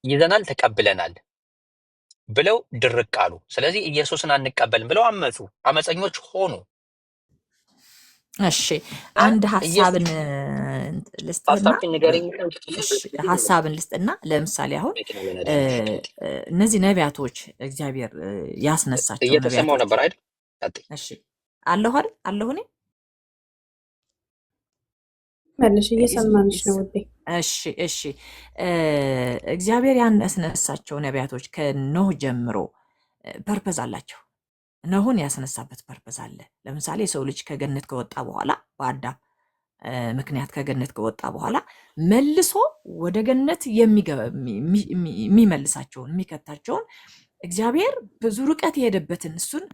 ይዘናል፣ ተቀብለናል ብለው ድርቅ አሉ። ስለዚህ ኢየሱስን አንቀበልም ብለው አመፁ፣ አመፀኞች ሆኑ።
እሺ አንድ ሀሳብን ልስጥና ለምሳሌ አሁን እነዚህ ነቢያቶች እግዚአብሔር ያስነሳቸው
እየተሰማው ነበር አይደል?
እሺ አለሁ እኔ
መልሽ እየሰማንሽ ነው ውዴ።
እሺ እግዚአብሔር ያስነሳቸው ነቢያቶች ከኖህ ጀምሮ ፐርፐዝ አላቸው። ኖህን ያስነሳበት ፐርፐዝ አለ። ለምሳሌ የሰው ልጅ ከገነት ከወጣ በኋላ በአዳም ምክንያት ከገነት ከወጣ በኋላ መልሶ ወደ ገነት የሚመልሳቸውን የሚከታቸውን እግዚአብሔር ብዙ ርቀት የሄደበትን እሱን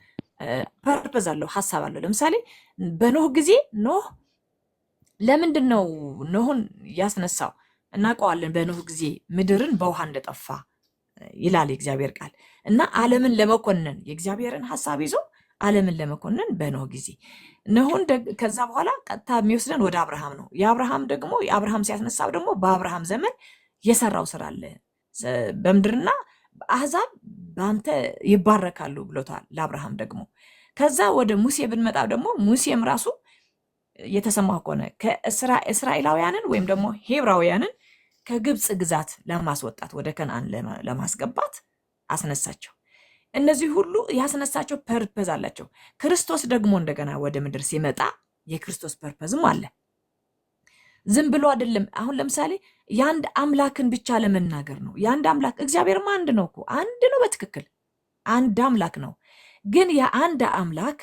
ፐርፐዝ አለው፣ ሀሳብ አለው። ለምሳሌ በኖህ ጊዜ ኖህ ለምንድን ነው ኖህን ያስነሳው? እናውቀዋለን። በኖህ ጊዜ ምድርን በውሃ እንደጠፋ ይላል የእግዚአብሔር ቃል እና ዓለምን ለመኮነን የእግዚአብሔርን ሀሳብ ይዞ ዓለምን ለመኮነን በኖህ ጊዜ ኖህን ከዛ በኋላ ቀጥታ የሚወስደን ወደ አብርሃም ነው። የአብርሃም ሲያስነሳው ደግሞ በአብርሃም ዘመን የሰራው ስራ አለ በምድርና አሕዛብ በአንተ ይባረካሉ ብሎታል ለአብርሃም ደግሞ። ከዛ ወደ ሙሴ ብንመጣ ደግሞ ሙሴም ራሱ የተሰማው ከሆነ ከእስራኤላውያንን ወይም ደግሞ ሄብራውያንን ከግብፅ ግዛት ለማስወጣት ወደ ከነአን ለማስገባት አስነሳቸው። እነዚህ ሁሉ ያስነሳቸው ፐርፐዝ አላቸው። ክርስቶስ ደግሞ እንደገና ወደ ምድር ሲመጣ የክርስቶስ ፐርፐዝም አለ። ዝም ብሎ አይደለም። አሁን ለምሳሌ የአንድ አምላክን ብቻ ለመናገር ነው። የአንድ አምላክ እግዚአብሔርማ አንድ ነው እኮ አንድ ነው፣ በትክክል አንድ አምላክ ነው። ግን የአንድ አምላክ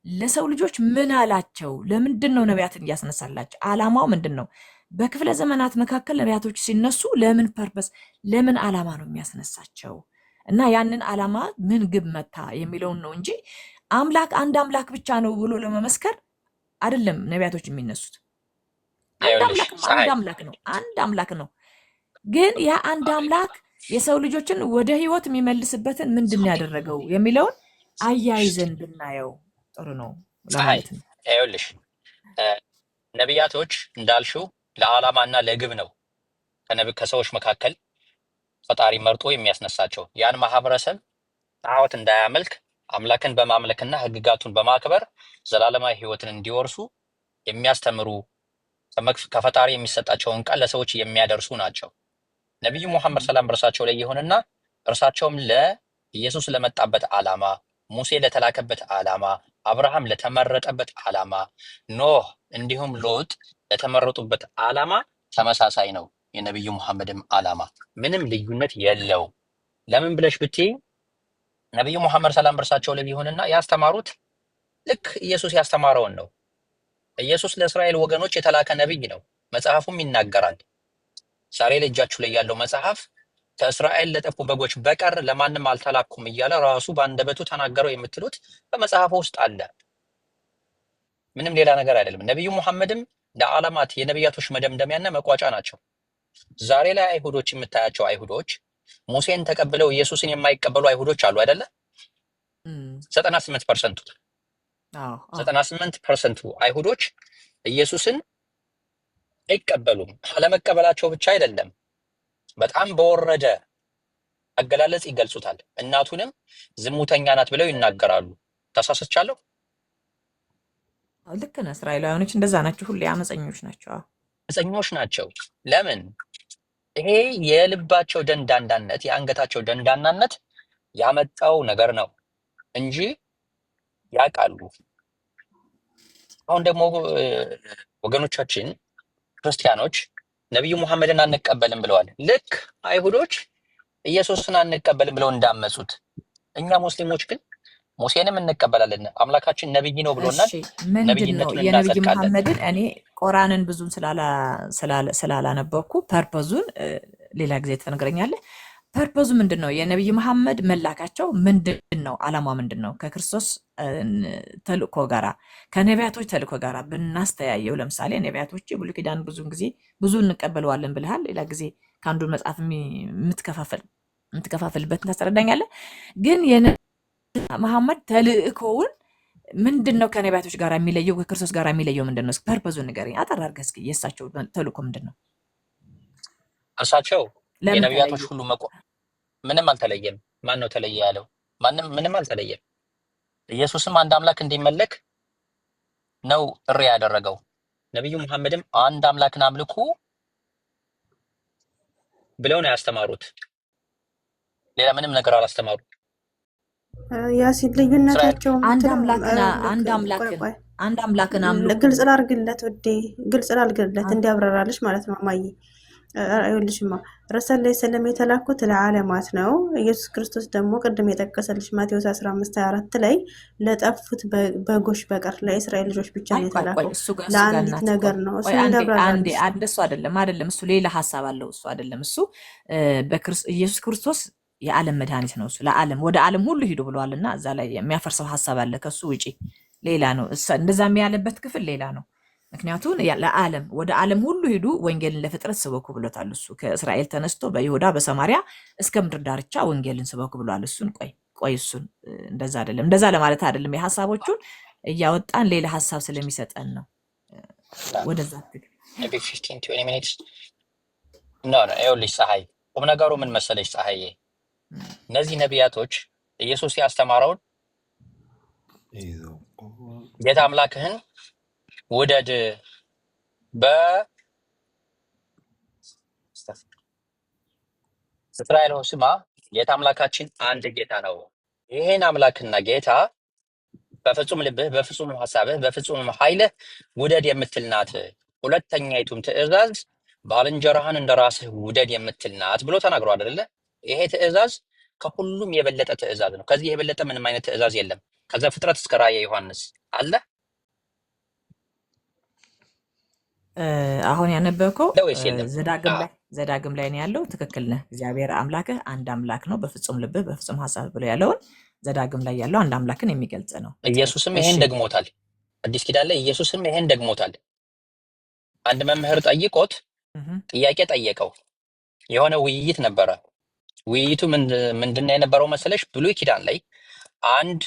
ለሰው ልጆች ምን አላቸው? ለምንድን ነው ነቢያትን እያስነሳላቸው? አላማው ምንድን ነው? በክፍለ ዘመናት መካከል ነቢያቶች ሲነሱ ለምን ፐርፐስ፣ ለምን አላማ ነው የሚያስነሳቸው? እና ያንን አላማ ምን ግብ መታ የሚለውን ነው እንጂ አምላክ አንድ አምላክ ብቻ ነው ብሎ ለመመስከር አይደለም ነቢያቶች የሚነሱት። አንድ አምላክ ነው። ግን ያ አንድ አምላክ የሰው ልጆችን ወደ ህይወት የሚመልስበትን ምንድን ነው ያደረገው የሚለውን አያይዘን ብናየው ጥሩ ነው ለማለት ነው።
ይኸውልሽ ነቢያቶች እንዳልሽው ለዓላማና ለግብ ነው ከሰዎች መካከል ፈጣሪ መርጦ የሚያስነሳቸው። ያን ማህበረሰብ ጣዖት እንዳያመልክ አምላክን በማምለክና ህግጋቱን በማክበር ዘላለማዊ ህይወትን እንዲወርሱ የሚያስተምሩ ከፈጣሪ የሚሰጣቸውን ቃል ለሰዎች የሚያደርሱ ናቸው። ነቢዩ ሙሐመድ ሰላም በእርሳቸው ላይ ይሁንና እርሳቸውም ለኢየሱስ ለመጣበት ዓላማ፣ ሙሴ ለተላከበት ዓላማ፣ አብርሃም ለተመረጠበት ዓላማ፣ ኖህ እንዲሁም ሎጥ ለተመረጡበት ዓላማ ተመሳሳይ ነው። የነቢዩ ሙሐመድም ዓላማ ምንም ልዩነት የለው። ለምን ብለሽ ብትይ ነቢዩ ሙሐመድ ሰላም በእርሳቸው ላይ ይሁንና ያስተማሩት ልክ ኢየሱስ ያስተማረውን ነው። ኢየሱስ ለእስራኤል ወገኖች የተላከ ነቢይ ነው። መጽሐፉም ይናገራል። ዛሬ ለእጃችሁ ላይ ያለው መጽሐፍ ከእስራኤል ለጠፉ በጎች በቀር ለማንም አልተላኩም እያለ ራሱ በአንደበቱ ተናገረው የምትሉት በመጽሐፉ ውስጥ አለ። ምንም ሌላ ነገር አይደለም። ነቢዩ ሙሐመድም ለዓለማት የነቢያቶች መደምደሚያና መቋጫ ናቸው። ዛሬ ላይ አይሁዶች የምታያቸው አይሁዶች ሙሴን ተቀብለው ኢየሱስን የማይቀበሉ አይሁዶች አሉ አይደለ? 98% አይሁዶች ኢየሱስን አይቀበሉም። አለመቀበላቸው ብቻ አይደለም፣ በጣም በወረደ አገላለጽ ይገልጹታል። እናቱንም ዝሙተኛ ናት ብለው ይናገራሉ። ተሳስቻለሁ?
ልክ ነህ። እስራኤላውያኖች እንደዛ ናቸው። ሁሌ አመፀኞች ናቸው።
አመፀኞች ናቸው። ለምን? ይሄ የልባቸው ደንዳናነት፣ የአንገታቸው ደንዳናነት ያመጣው ነገር ነው እንጂ ያውቃሉ። አሁን ደግሞ ወገኖቻችን ክርስቲያኖች ነቢዩ ሙሐመድን አንቀበልም ብለዋል። ልክ አይሁዶች ኢየሱስን አንቀበልም ብለው እንዳመጹት እኛ ሙስሊሞች ግን ሙሴንም እንቀበላለን። አምላካችን ነብይ ነው ብሎናል።
ምንድነው የነብይ መሐመድን እኔ ቁርአንን ብዙም ስላላነበብኩ ፐርፐዙን ሌላ ጊዜ ትነግረኛለህ። ፐርፐዙ ምንድነው? የነብይ መሐመድ መላካቸው ምንድነው? አላማ ምንድነው? ከክርስቶስ ተልእኮ ጋራ ከነቢያቶች ተልእኮ ጋራ ብናስተያየው፣ ለምሳሌ ነቢያቶች ብሉይ ኪዳን ብዙ እንቀበለዋለን ብለሃል። ሌላ ጊዜ ከአንዱ መጽሐፍ የምትከፋፍልበትን ታስረዳኛለህ። ግን መሐመድ ተልእኮውን ምንድነው? ከነቢያቶች ጋር የሚለየው ከክርስቶስ ጋር የሚለየው ምንድነው? ፐርፐዙን ንገረኝ አጠር አድርገህ እስኪ። የእሳቸው ተልእኮ ምንድነው?
እርሳቸው የነቢያቶች ሁሉ ምንም አልተለየም። ማን ነው ተለየ ያለው? ምንም አልተለየም። ኢየሱስም አንድ አምላክ እንዲመለክ ነው ጥሪ ያደረገው። ነቢዩ መሐመድም አንድ አምላክን አምልኩ ብለው ነው ያስተማሩት። ሌላ ምንም ነገር አላስተማሩት።
ያሲን ልዩነታቸው
አንድ አምላክን አምልኩ።
ግልጽ ላድርግለት ውዴ፣ ግልጽ ላድርግለት እንዲያብራራልሽ ማለት ነው። ማማዬ አይወልሽማ ረሰል ላይ ሰለም የተላኩት ለዓለማት ነው። ኢየሱስ ክርስቶስ ደግሞ ቅድም የጠቀሰልሽ ማቴዎስ 15:24 ላይ ለጠፉት በጎች በቀር ለእስራኤል ልጆች ብቻ ነው የተላከው። ለአንዲት ነገር ነው እሱ እንዳብራራልሽ።
እሱ አይደለም እሱ ሌላ ሐሳብ አለው። እሱ አይደለም እሱ ኢየሱስ ክርስቶስ የዓለም መድኃኒት ነው። እሱ ለዓለም ወደ ዓለም ሁሉ ሂዱ ብለዋልና እዛ ላይ የሚያፈርሰው ሐሳብ አለ። ከሱ ውጪ ሌላ ነው። እንደዛም ያለበት ክፍል ሌላ ነው። ምክንያቱም ለዓለም ወደ ዓለም ሁሉ ሂዱ ወንጌልን ለፍጥረት ስበኩ ብሎታል። እሱ ከእስራኤል ተነስቶ በይሁዳ በሰማሪያ እስከ ምድር ዳርቻ ወንጌልን ስበኩ ብሏል። እሱን ቆይ እሱን እንደዛ አይደለም፣ እንደዛ ለማለት አይደለም። የሐሳቦቹን እያወጣን ሌላ ሐሳብ ስለሚሰጠን ነው። ወደዛ
ኖ ይኸውልሽ ፀሐይ፣ ቁም ነገሩ ምን መሰለሽ ፀሐዬ፣ እነዚህ ነቢያቶች ኢየሱስ ያስተማረውን ጌታ አምላክህን ውደድ በእስራኤል ሆይ ስማ፣ ጌታ አምላካችን አንድ ጌታ ነው። ይሄን አምላክና ጌታ በፍጹም ልብህ፣ በፍጹም ሀሳብህ፣ በፍጹም ኃይልህ ውደድ የምትል ናት። ሁለተኛይቱም ትእዛዝ ባልንጀራህን እንደ ራስህ ውደድ የምትል ናት ብሎ ተናግሯል አይደለ? ይሄ ትእዛዝ ከሁሉም የበለጠ ትእዛዝ ነው። ከዚህ የበለጠ ምንም አይነት ትእዛዝ የለም። ከዛ ፍጥረት እስከ ራእየ ዮሐንስ አለ
አሁን ያነበብከው
ወይስ የለም?
ዘዳግም ላይ ነው ያለው። ትክክል ነህ። እግዚአብሔር አምላክህ አንድ አምላክ ነው በፍጹም ልብህ በፍጹም ሀሳብ ብሎ ያለውን ዘዳግም ላይ ያለው አንድ አምላክን የሚገልጽ ነው።
ኢየሱስም ይሄን ደግሞታል። አዲስ ኪዳን ላይ ኢየሱስም ይሄን ደግሞታል። አንድ መምህር ጠይቆት ጥያቄ ጠየቀው። የሆነ ውይይት ነበረ። ውይይቱ ምንድን ነው የነበረው መሰለሽ? ብሉይ ኪዳን ላይ አንድ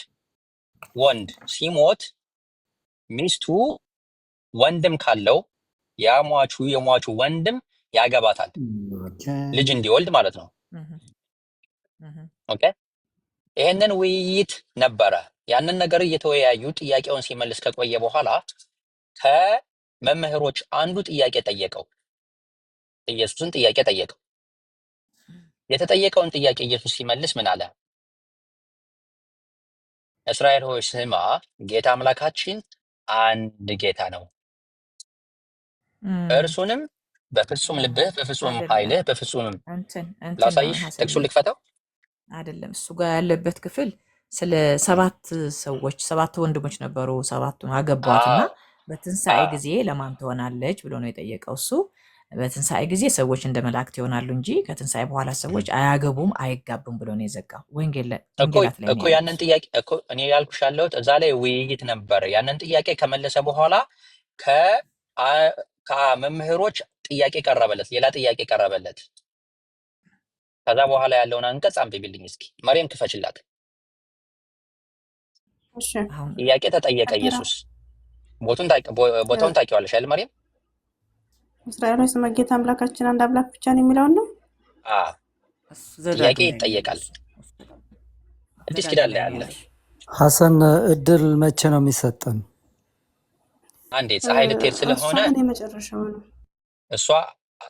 ወንድ ሲሞት ሚስቱ ወንድም ካለው የሟቹ ወንድም ያገባታል፣ ልጅ እንዲወልድ ማለት ነው። ኦኬ፣ ይሄንን ውይይት ነበረ። ያንን ነገር እየተወያዩ ጥያቄውን ሲመልስ ከቆየ በኋላ ከመምህሮች አንዱ ጥያቄ ጠየቀው። ኢየሱስን ጥያቄ ጠየቀው። የተጠየቀውን ጥያቄ ኢየሱስ ሲመልስ ምን አለ? እስራኤል ሆይ ስማ፣ ጌታ አምላካችን አንድ ጌታ ነው፣ እርሱንም በፍጹም ልብህ፣ በፍጹም ኃይልህ፣ በፍጹም ላሳይሽ። ጥቅሱን ልክፈተው
አይደለም እሱ ጋር ያለበት ክፍል ስለ 7 ወንድሞች ነበሩ፣ 7ቱን አገቧትና በትንሣኤ ጊዜ ለማን ትሆናለች ብሎ ነው የጠየቀው። እሱ በትንሣኤ ጊዜ ሰዎች እንደ መላእክት ይሆናሉ እንጂ ከትንሣኤ በኋላ ሰዎች አያገቡም አይጋቡም ብሎ ነው የዘጋው። ወንጌላት ላይ
እኮ ያንን ጥያቄ እኮ እኔ ያልኩሽ ያለሁት እዛ ላይ ውይይት ነበር። ያንን ጥያቄ ከመለሰ በኋላ ከመምህሮች ጥያቄ ቀረበለት፣ ሌላ ጥያቄ ቀረበለት። ከዛ በኋላ ያለውን አንቀጽ አንብቢልኝ እስኪ። መርየም ክፈችላት። ጥያቄ ተጠየቀ ኢየሱስ። ቦታውን ታውቂዋለሽ አይደል መርየም?
እስራኤል ሆይ ስማ ጌታ አምላካችን አንድ አምላክ ብቻ ነው የሚለውን ነው።
ጥያቄ ይጠየቃል። አዲስ ኪዳን ላይ አለ።
ሐሰን እድል መቼ ነው የሚሰጠን?
አንዴ ፀሐይ ልትሄድ ስለሆነ
የመጨረሻው ነው።
እሷ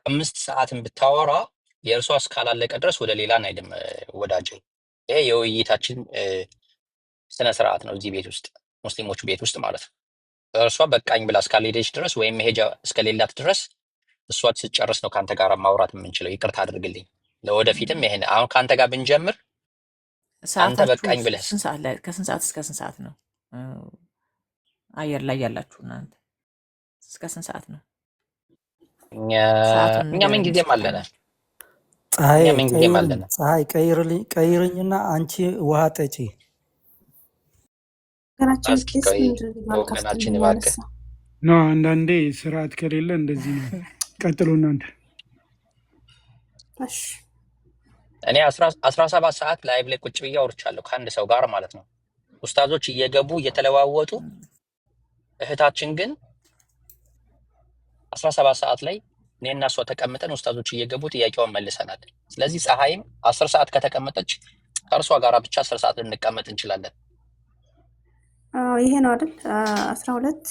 5 ሰዓትን ብታወራ የእርሷ እስካላለቀ ድረስ ወደ ሌላ አይደለም ወዳጄ። ይሄ የውይይታችን ስነ ስርዓት ነው እዚህ ቤት ውስጥ ሙስሊሞቹ ቤት ውስጥ ማለት ነው። እርሷ በቃኝ ብላ እስካልሄደች ድረስ ወይም መሄጃ እስከሌላት ድረስ እሷ ስትጨርስ ነው ከአንተ ጋር ማውራት የምንችለው። ይቅርታ አድርግልኝ። ለወደፊትም ይሄን አሁን ከአንተ ጋር ብንጀምር አንተ በቃኝ ብለህ
ከስንት ሰዓት እስከ ስንት ሰዓት ነው አየር ላይ ያላችሁ እናንተ? እስከ ስንት ሰዓት ነው?
እኛ ምን ጊዜም አለነ።
ፀሐይ ቀይርኝና አንቺ ውሃ ጠጪ።
ወገናችን እባክህ
ነው። አንዳንዴ ስርዓት ከሌለ እንደዚህ ነው። ቀጥሎ እናንተ።
እኔ 17 ሰዓት ላይቭ ላይ ቁጭ ብዬ አውርቻለሁ ከአንድ ሰው ጋር ማለት ነው። ኡስታዞች እየገቡ እየተለዋወጡ፣ እህታችን ግን 17 ሰዓት ላይ እኔና እሷ ተቀምጠን ኡስታዞች እየገቡ ጥያቄውን መልሰናል። ስለዚህ ፀሐይም 10 ሰዓት ከተቀመጠች ከእርሷ ጋር ብቻ 10 ሰዓት ልንቀመጥ እንችላለን።
ይሄ ነው አይደል? 12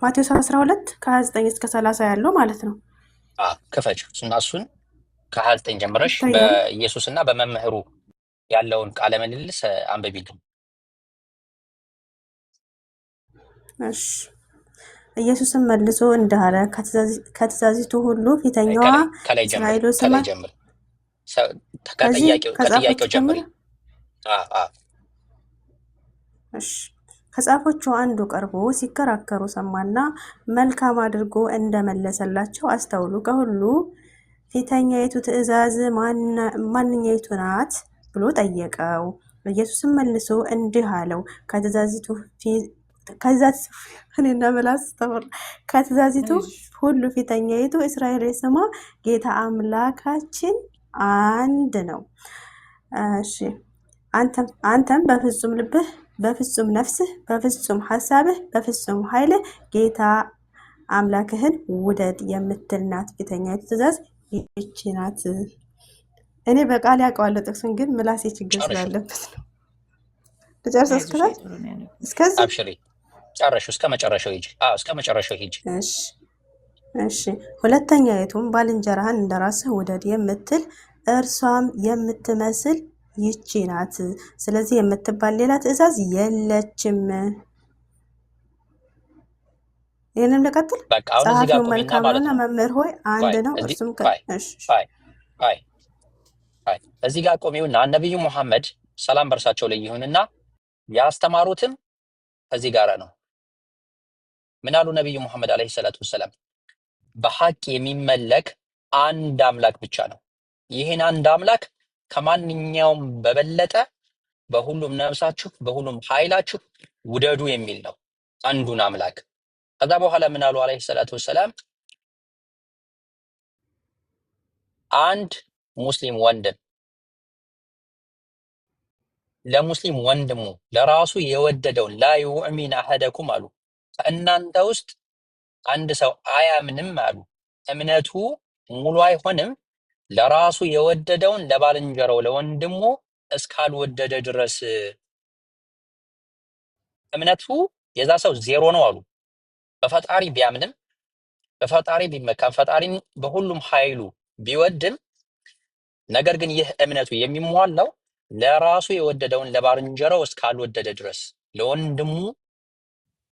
ማቴዎስ 12 ከ29 እስከ 30 ያለው ማለት ነው።
ክፈች እሱን ከ29 ጀምረሽ በኢየሱስና በመምህሩ ያለውን ቃለ ምልልስ አንብቢልኝ።
እሺ። ኢየሱስም መልሶ እንዲህ አለ፣ ከትእዛዚቱ ሁሉ ፊተኛዋ እስራኤል ስማ።
ከጥያቄው ጀምሪ።
ከጻፎቹ አንዱ ቀርቦ ሲከራከሩ ሰማና መልካም አድርጎ እንደመለሰላቸው አስተውሉ። ከሁሉ ፊተኛይቱ ትእዛዝ ማንኛይቱ ናት ብሎ ጠየቀው። ኢየሱስም መልሶ እንዲህ አለው፣ ከትእዛዚቱ ሁሉ ፊተኛይቱ እስራኤል ስማ፣ ጌታ አምላካችን አንድ ነው። እሺ፣ አንተም በፍጹም ልብህ፣ በፍጹም ነፍስህ፣ በፍጹም ሀሳብህ፣ በፍጹም ኃይልህ ጌታ አምላክህን ውደድ የምትል ናት። ፊተኛይቱ ትእዛዝ ይህች ናት። እኔ በቃል ያውቀዋለሁ ጥቅሱን፣ ግን ምላሴ ችግር ስላለበት ነው። ልጨርሰው እስከዚህ
አብሽሪ፣ ጨረሹ። እስከ መጨረሻው ሂጂ። እስከ መጨረሻው ሂጂ።
እሺ። ሁለተኛይቱም ባልንጀራህን እንደራስህ ውደድ የምትል እርሷም የምትመስል ይቺ ናት። ስለዚህ የምትባል ሌላ ትእዛዝ የለችም። ይህንም ልቀጥል። ጸሐፊው መልካም ነውና መምህር ሆይ አንድ ነው፣ እርሱም
እዚህ ጋር ቆሚውና ነቢዩ ሙሐመድ ሰላም በርሳቸው ላይ ይሁንና ያስተማሩትም እዚህ ጋር ነው። ምን አሉ ነቢዩ ሙሐመድ አለይሂ ሰላቱ ወሰላም? በሐቅ የሚመለክ አንድ አምላክ ብቻ ነው። ይህን አንድ አምላክ ከማንኛውም በበለጠ በሁሉም ነፍሳችሁ በሁሉም ኃይላችሁ ውደዱ የሚል ነው፣ አንዱን አምላክ። ከዛ በኋላ ምን አሉ አለይሂ ሰላቱ ወሰላም? አንድ ሙስሊም ወንድም ለሙስሊም ወንድሙ ለራሱ የወደደውን ላ ዩእሚን አሐደኩም አሉ፣ ከእናንተ ውስጥ አንድ ሰው አያምንም አሉ፣ እምነቱ ሙሉ አይሆንም ለራሱ የወደደውን ለባልንጀራው ለወንድሙ እስካልወደደ ድረስ። እምነቱ የዛ ሰው ዜሮ ነው አሉ። በፈጣሪ ቢያምንም በፈጣሪ ቢመካም ፈጣሪን በሁሉም ኃይሉ ቢወድም፣ ነገር ግን ይህ እምነቱ የሚሟላው ለራሱ የወደደውን ለባልንጀራው እስካልወደደ ድረስ፣ ለወንድሙ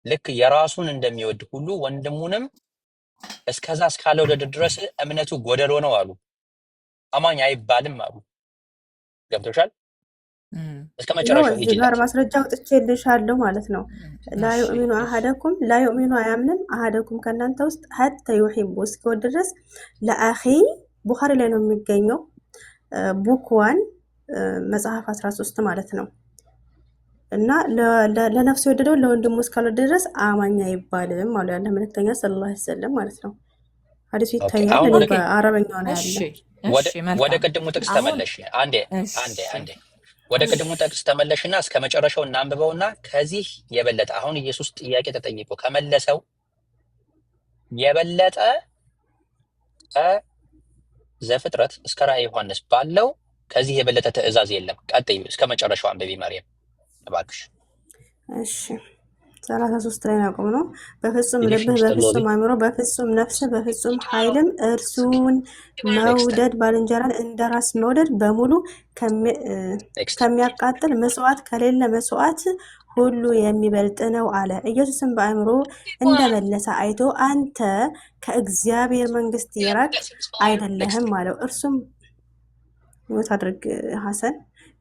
ልክ የራሱን እንደሚወድ ሁሉ ወንድሙንም እስከዛ እስካልወደደ ድረስ እምነቱ ጎደሎ ነው አሉ። አማኝ አይባልም አሉ። ገብቶሻል? እስከ መጨረሻው ሂጂ።
ጋር ማስረጃ አውጥቼልሻለሁ ማለት ነው። ላ ዩእሚኑ አሐደኩም ላ ዩእሚኑ አያምንም አሐደኩም ከእናንተ ውስጥ ሐታ ዩሂቡ እስኪወድ ድረስ ለአኺ ቡኻሪ ላይ ነው የሚገኘው። ቡክ 1 መጽሐፍ 13 ማለት ነው። እና ለነፍሱ የወደደውን ለወንድሙ እስካልወደደ ድረስ አማኝ አይባልም አሉ ያለ መልእክተኛ ሰለላሁ ዐለይሂ ወሰለም ማለት ነው። ሐዲሱ ይታያል። በአረበኛው ነው ያለ።
ወደ ቅድሙ ጥቅስ ተመለሽ። አንዴ ወደ ቅድሙ ጥቅስ ተመለሽና እስከ መጨረሻው እናንብበውና ከዚህ የበለጠ አሁን ኢየሱስ ጥያቄ ተጠይቆ ከመለሰው የበለጠ ዘፍጥረት እስከ ራዕየ ዮሐንስ ባለው ከዚህ የበለጠ ትእዛዝ የለም። ቀጥይ፣ እስከ መጨረሻው አንብቢ ማርያም እባክሽ።
እሺ 33 ላይ ያቆም ነው። በፍጹም ልብህ በፍጹም አእምሮ በፍጹም ነፍስህ በፍጹም ኃይልም እርሱን መውደድ ባልንጀራን እንደራስ መውደድ በሙሉ ከሚያቃጥል መስዋዕት ከሌለ መስዋዕት ሁሉ የሚበልጥ ነው አለ። ኢየሱስም በአእምሮ እንደመለሰ አይቶ አንተ ከእግዚአብሔር መንግስት የራቅ አይደለህም አለው። እርሱም ሞት አድርግ ሐሰን።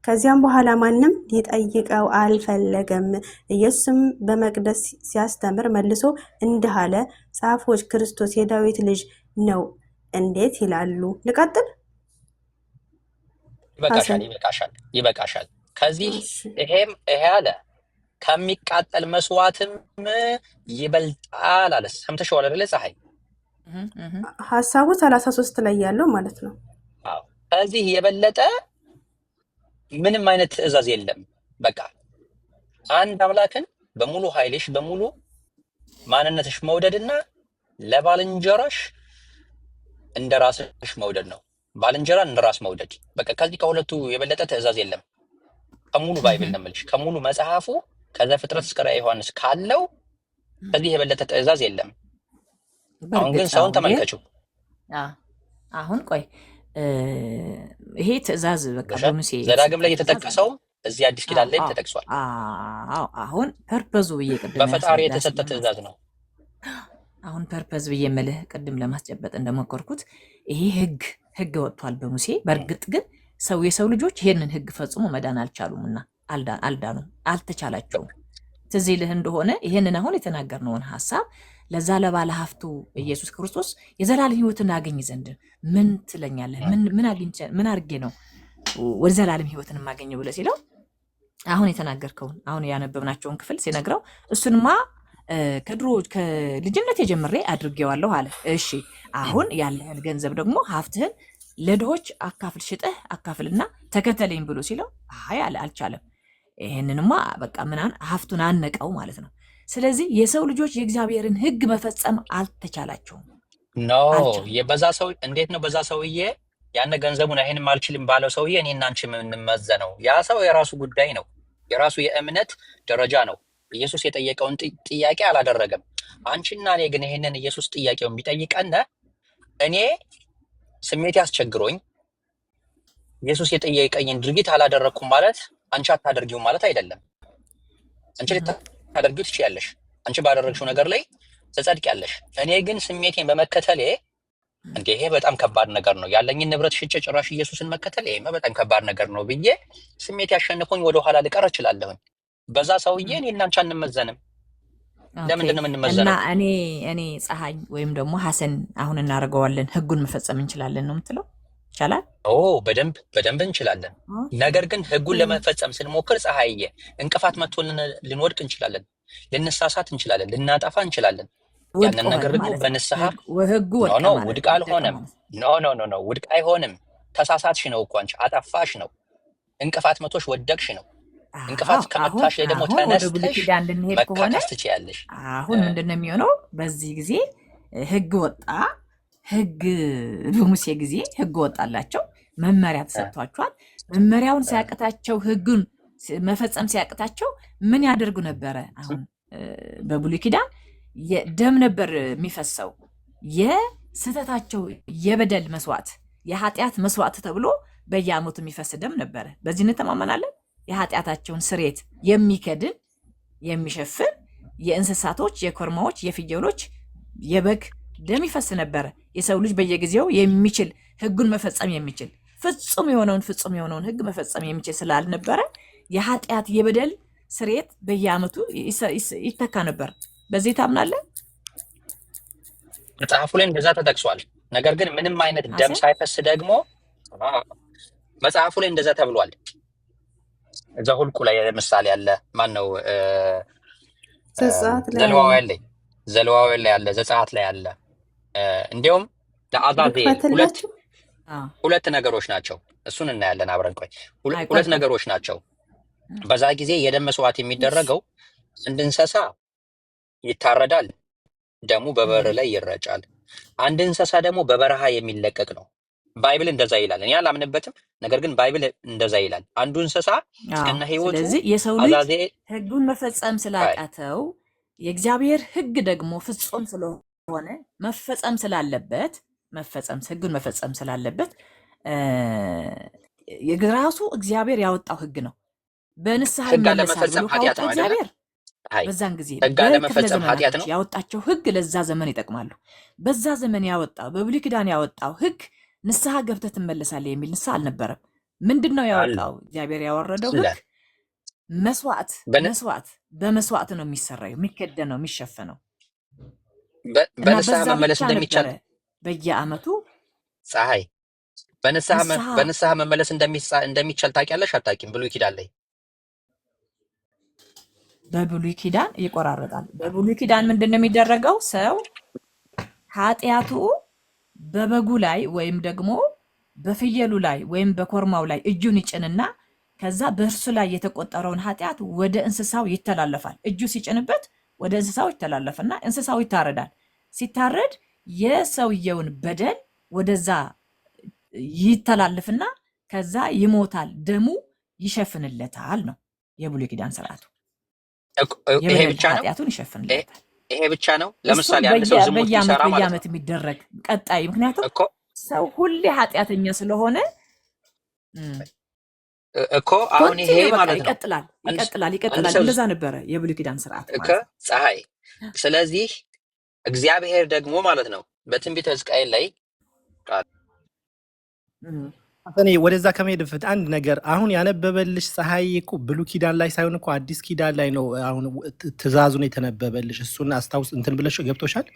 ከዚያም በኋላ ማንም ሊጠይቀው አልፈለገም። ኢየሱስም በመቅደስ ሲያስተምር መልሶ እንዲህ አለ፣ ጻፎች ክርስቶስ የዳዊት ልጅ ነው እንዴት ይላሉ? ልቀጥል?
ይበቃሻል። ከዚህ ይሄ አለ ከሚቃጠል መስዋዕትም ይበልጣል አለ። ሰምተሽዋል አይደል? ፀሐይ
ሐሳቡ 33 ላይ ያለው ማለት ነው።
ከዚህ የበለጠ ምንም አይነት ትእዛዝ የለም። በቃ አንድ አምላክን በሙሉ ኃይልሽ በሙሉ ማንነትሽ መውደድና ለባልንጀራሽ እንደራስሽ መውደድ ነው። ባልንጀራን እንደራስ መውደድ በቃ ከዚህ ከሁለቱ የበለጠ ትእዛዝ የለም። ከሙሉ ባይብል ነው የምልሽ፣ ከሙሉ መጽሐፉ ከዘፍጥረት እስከ ራዕየ ዮሐንስ ካለው ከዚህ የበለጠ ትእዛዝ የለም። አሁን ግን ሰውን ተመልከችው።
አሁን ቆይ ይሄ ትእዛዝ በቃ በሙሴ
ዘዳግም ላይ የተጠቀሰው እዚህ አዲስ ኪዳን ላይ ተጠቅሷል።
አሁን ፐርፐዙ ብዬ ቅድም
በፈጣሪ የተሰጠ ትእዛዝ ነው።
አሁን ፐርፐዝ ብዬ የምልህ ቅድም ለማስጨበጥ እንደሞከርኩት ይሄ ህግ ወጥቷል በሙሴ። በእርግጥ ግን የሰው ልጆች ይሄንን ህግ ፈጽሞ መዳን አልቻሉምና አልዳኑም፣ አልተቻላቸውም። ትዝ ይልህ እንደሆነ ይሄንን አሁን የተናገርነውን ሀሳብ ለዛ ለባለ ሀብቱ ኢየሱስ ክርስቶስ የዘላለም ህይወትን አገኝ ዘንድ ምን ትለኛለህ? ምን አድርጌ ነው ወደ ዘላለም ህይወትን የማገኘው ብለህ ሲለው አሁን የተናገርከውን አሁን ያነበብናቸውን ክፍል ሲነግረው እሱንማ ከድሮ ከልጅነት የጀምሬ አድርጌዋለሁ አለ። እሺ አሁን ያለህን ገንዘብ ደግሞ ሀብትህን ለድሆች አካፍል፣ ሽጠህ አካፍልና ተከተለኝ ብሎ ሲለው አይ አለ፣ አልቻለም። ይሄንንማ በቃ ምናን ሀብቱን አነቀው ማለት ነው። ስለዚህ የሰው ልጆች የእግዚአብሔርን ሕግ መፈጸም አልተቻላቸውም።
ኖ የበዛ ሰው እንዴት ነው በዛ ሰውዬ ያን ገንዘቡን ይሄንም አልችልም ባለው ሰውዬ እኔና አንቺ የምንመዘነው? ያ ሰው የራሱ ጉዳይ ነው፣ የራሱ የእምነት ደረጃ ነው። ኢየሱስ የጠየቀውን ጥያቄ አላደረገም። አንቺና እኔ ግን ይሄንን ኢየሱስ ጥያቄውን ቢጠይቀን እኔ ስሜት ያስቸግሮኝ ኢየሱስ የጠየቀኝን ድርጊት አላደረኩም ማለት አንቺ አታደርጊው ማለት አይደለም። አንቺ ልታደርጊው ትችያለሽ። አንቺ ባደረግሽው ነገር ላይ ትጸድቂያለሽ። እኔ ግን ስሜቴን በመከተሌ እንዴ ይሄ በጣም ከባድ ነገር ነው፣ ያለኝን ንብረት ሽጬ ጭራሽ ኢየሱስን መከተል ይሄ በጣም ከባድ ነገር ነው ብዬ ስሜት ያሸንፎኝ ወደኋላ ልቀር እችላለሁኝ። በዛ ሰውዬ እኔ እና አንቺ አንመዘንም። ለምንድን ነው የምንመዘነው?
እና እኔ ፀሐይ ወይም ደግሞ ሐሰን አሁን እናደርገዋለን ህጉን መፈጸም እንችላለን ነው የምትለው? ይቻላል?
በደንብ እንችላለን። ነገር ግን ህጉን ለመፈጸም ስንሞክር ፀሐይዬ እንቅፋት መጥቶ ልንወድቅ እንችላለን፣ ልንሳሳት እንችላለን፣ ልናጠፋ እንችላለን። ያንን ነገር ደግሞ በንስሐ
ህጉ
ውድቅ አልሆነም። ኖ ውድቅ አይሆንም። ተሳሳትሽ ነው እኮ አንቺ አጠፋሽ ነው። እንቅፋት መቶሽ ወደቅሽ ነው። እንቅፋት ከመታሽ ላይ ደግሞ ተነስተሽ መካካስ ትችያለሽ።
አሁን ምንድነው የሚሆነው? በዚህ ጊዜ ህግ ወጣ። ህግ በሙሴ ጊዜ ህግ ወጣላቸው፣ መመሪያ ተሰጥቷቸዋል። መመሪያውን ሲያቅታቸው ህጉን መፈጸም ሲያቅታቸው ምን ያደርጉ ነበረ? አሁን በብሉይ ኪዳን ደም ነበር የሚፈሰው። የስህተታቸው የበደል መስዋዕት፣ የኃጢአት መስዋዕት ተብሎ በየዓመቱ የሚፈስ ደም ነበረ። በዚህ እንተማመናለን። የኃጢአታቸውን ስሬት የሚከድን የሚሸፍን የእንስሳቶች፣ የኮርማዎች፣ የፍየሎች፣ የበግ ደም ይፈስ ነበረ። የሰው ልጅ በየጊዜው የሚችል ህጉን መፈጸም የሚችል ፍጹም የሆነውን ህግ መፈጸም የሚችል ስላልነበረ የኃጢአት የበደል ስሬት በየዓመቱ ይተካ ነበር። በዚህ ታምናለህ?
መጽሐፉ ላይ እንደዛ ተጠቅሷል። ነገር ግን ምንም አይነት ደም ሳይፈስ ደግሞ መጽሐፉ ላይ እንደዛ ተብሏል። ዘኍልቍ ላይ ምሳሌ ያለ ማን ነው? ዘሌዋውያን ላይ ያለ፣ ዘጸአት ላይ ያለ። እንዲሁም ለአዛዜል ሁለት ነገሮች ናቸው። እሱን እናያለን አብረን። ቆይ ሁለት ነገሮች ናቸው። በዛ ጊዜ የደም መስዋዕት የሚደረገው አንድ እንስሳ ይታረዳል፣ ደሙ በበር ላይ ይረጫል። አንድ እንስሳ ደግሞ በበረሃ የሚለቀቅ ነው። ባይብል እንደዛ ይላል። እኔ አላምንበትም፣ ነገር ግን ባይብል እንደዛ ይላል። አንዱ እንስሳ እስከነ ህይወቱ። ስለዚህ
የሰው ልጅ ህጉን መፈጸም ስላቃተው የእግዚአብሔር ህግ ደግሞ ፍጹም ስለሆነ መፈጸም ስላለበት ህጉን መፈጸም ስላለበት የራሱ እግዚአብሔር ያወጣው ህግ ነው። በንስሐ
ለመፈጸም ኃጢአት ነው
እግዚአብሔር በዛን ጊዜ ያወጣቸው ህግ ለዛ ዘመን ይጠቅማሉ። በዛ ዘመን ያወጣው በብሉይ ኪዳን ያወጣው ህግ ንስሐ ገብተህ ትመለሳለህ የሚል ንስሐ አልነበረም። ምንድነው ያወጣው? እግዚአብሔር ያወረደው ህግ መስዋዕት በመስዋዕት ነው የሚሰራው፣ የሚከደነው፣ የሚሸፈነው።
በንስሐ መመለስ እንደሚቻል
በየዓመቱ
ፀሐይ በንስሐ መመለስ እንደሚቻል ታውቂያለሽ አታውቂም? ብሉይ ኪዳን ላይ
በብሉይ ኪዳን ይቆራረጣል። በብሉይ ኪዳን ምንድነው የሚደረገው? ሰው ኃጢአቱ በበጉ ላይ ወይም ደግሞ በፍየሉ ላይ ወይም በኮርማው ላይ እጁን ይጭንና ከዛ በእርሱ ላይ የተቆጠረውን ኃጢአት ወደ እንስሳው ይተላለፋል። እጁ ሲጭንበት ወደ እንስሳው ይተላለፍና እንስሳው ይታረዳል። ሲታረድ የሰውየውን በደል ወደዛ ይተላለፍና ከዛ ይሞታል፣ ደሙ ይሸፍንለታል ነው የብሉይ ኪዳን ስርዓቱ።
ይሄ ብቻ ነው፣
ኃጢአቱን ይሸፍንለታል።
ይሄ ብቻ ነው። ለምሳሌ አንድ ሰው ዝሙት ሲሰራ ማለት ነው
በየዓመት የሚደረግ ቀጣይ፣ ምክንያቱም ሰው ሁሌ ኃጢአተኛ ስለሆነ
እኮ አሁን ይሄ ማለት ነው
ይቀጥላል። እንደዛ ነበረ የብሉይ ኪዳን ስርዓት
ፀሐይ። ስለዚህ እግዚአብሔር ደግሞ ማለት ነው በትንቢተ ሕዝቅኤል ላይ
እኔ ወደዛ ከመሄድ በፊት አንድ ነገር አሁን ያነበበልሽ ፀሐይ እኮ ብሉይ ኪዳን ላይ ሳይሆን እኮ አዲስ ኪዳን ላይ ነው። አሁን ትእዛዙን የተነበበልሽ እሱን አስታውስ እንትን ብለሽ ገብቶሻል።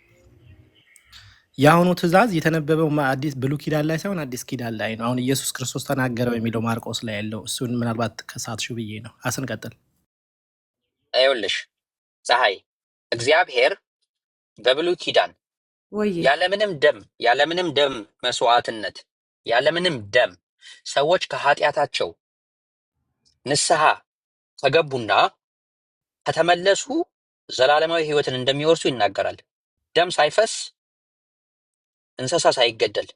የአሁኑ ትእዛዝ የተነበበው አዲስ ብሉይ ኪዳን ላይ ሳይሆን አዲስ ኪዳን ላይ ነው። አሁን ኢየሱስ ክርስቶስ ተናገረው የሚለው ማርቆስ ላይ ያለው እሱን ምናልባት ከሳትሽው ብዬ ነው። አስንቀጥል።
ይኸውልሽ ፀሐይ እግዚአብሔር በብሉይ ኪዳን ያለምንም ደም መስዋዕትነት ያለምንም ደም ሰዎች ከኃጢአታቸው ንስሐ ከገቡና ከተመለሱ ዘላለማዊ ሕይወትን እንደሚወርሱ ይናገራል። ደም ሳይፈስ እንስሳ ሳይገደል።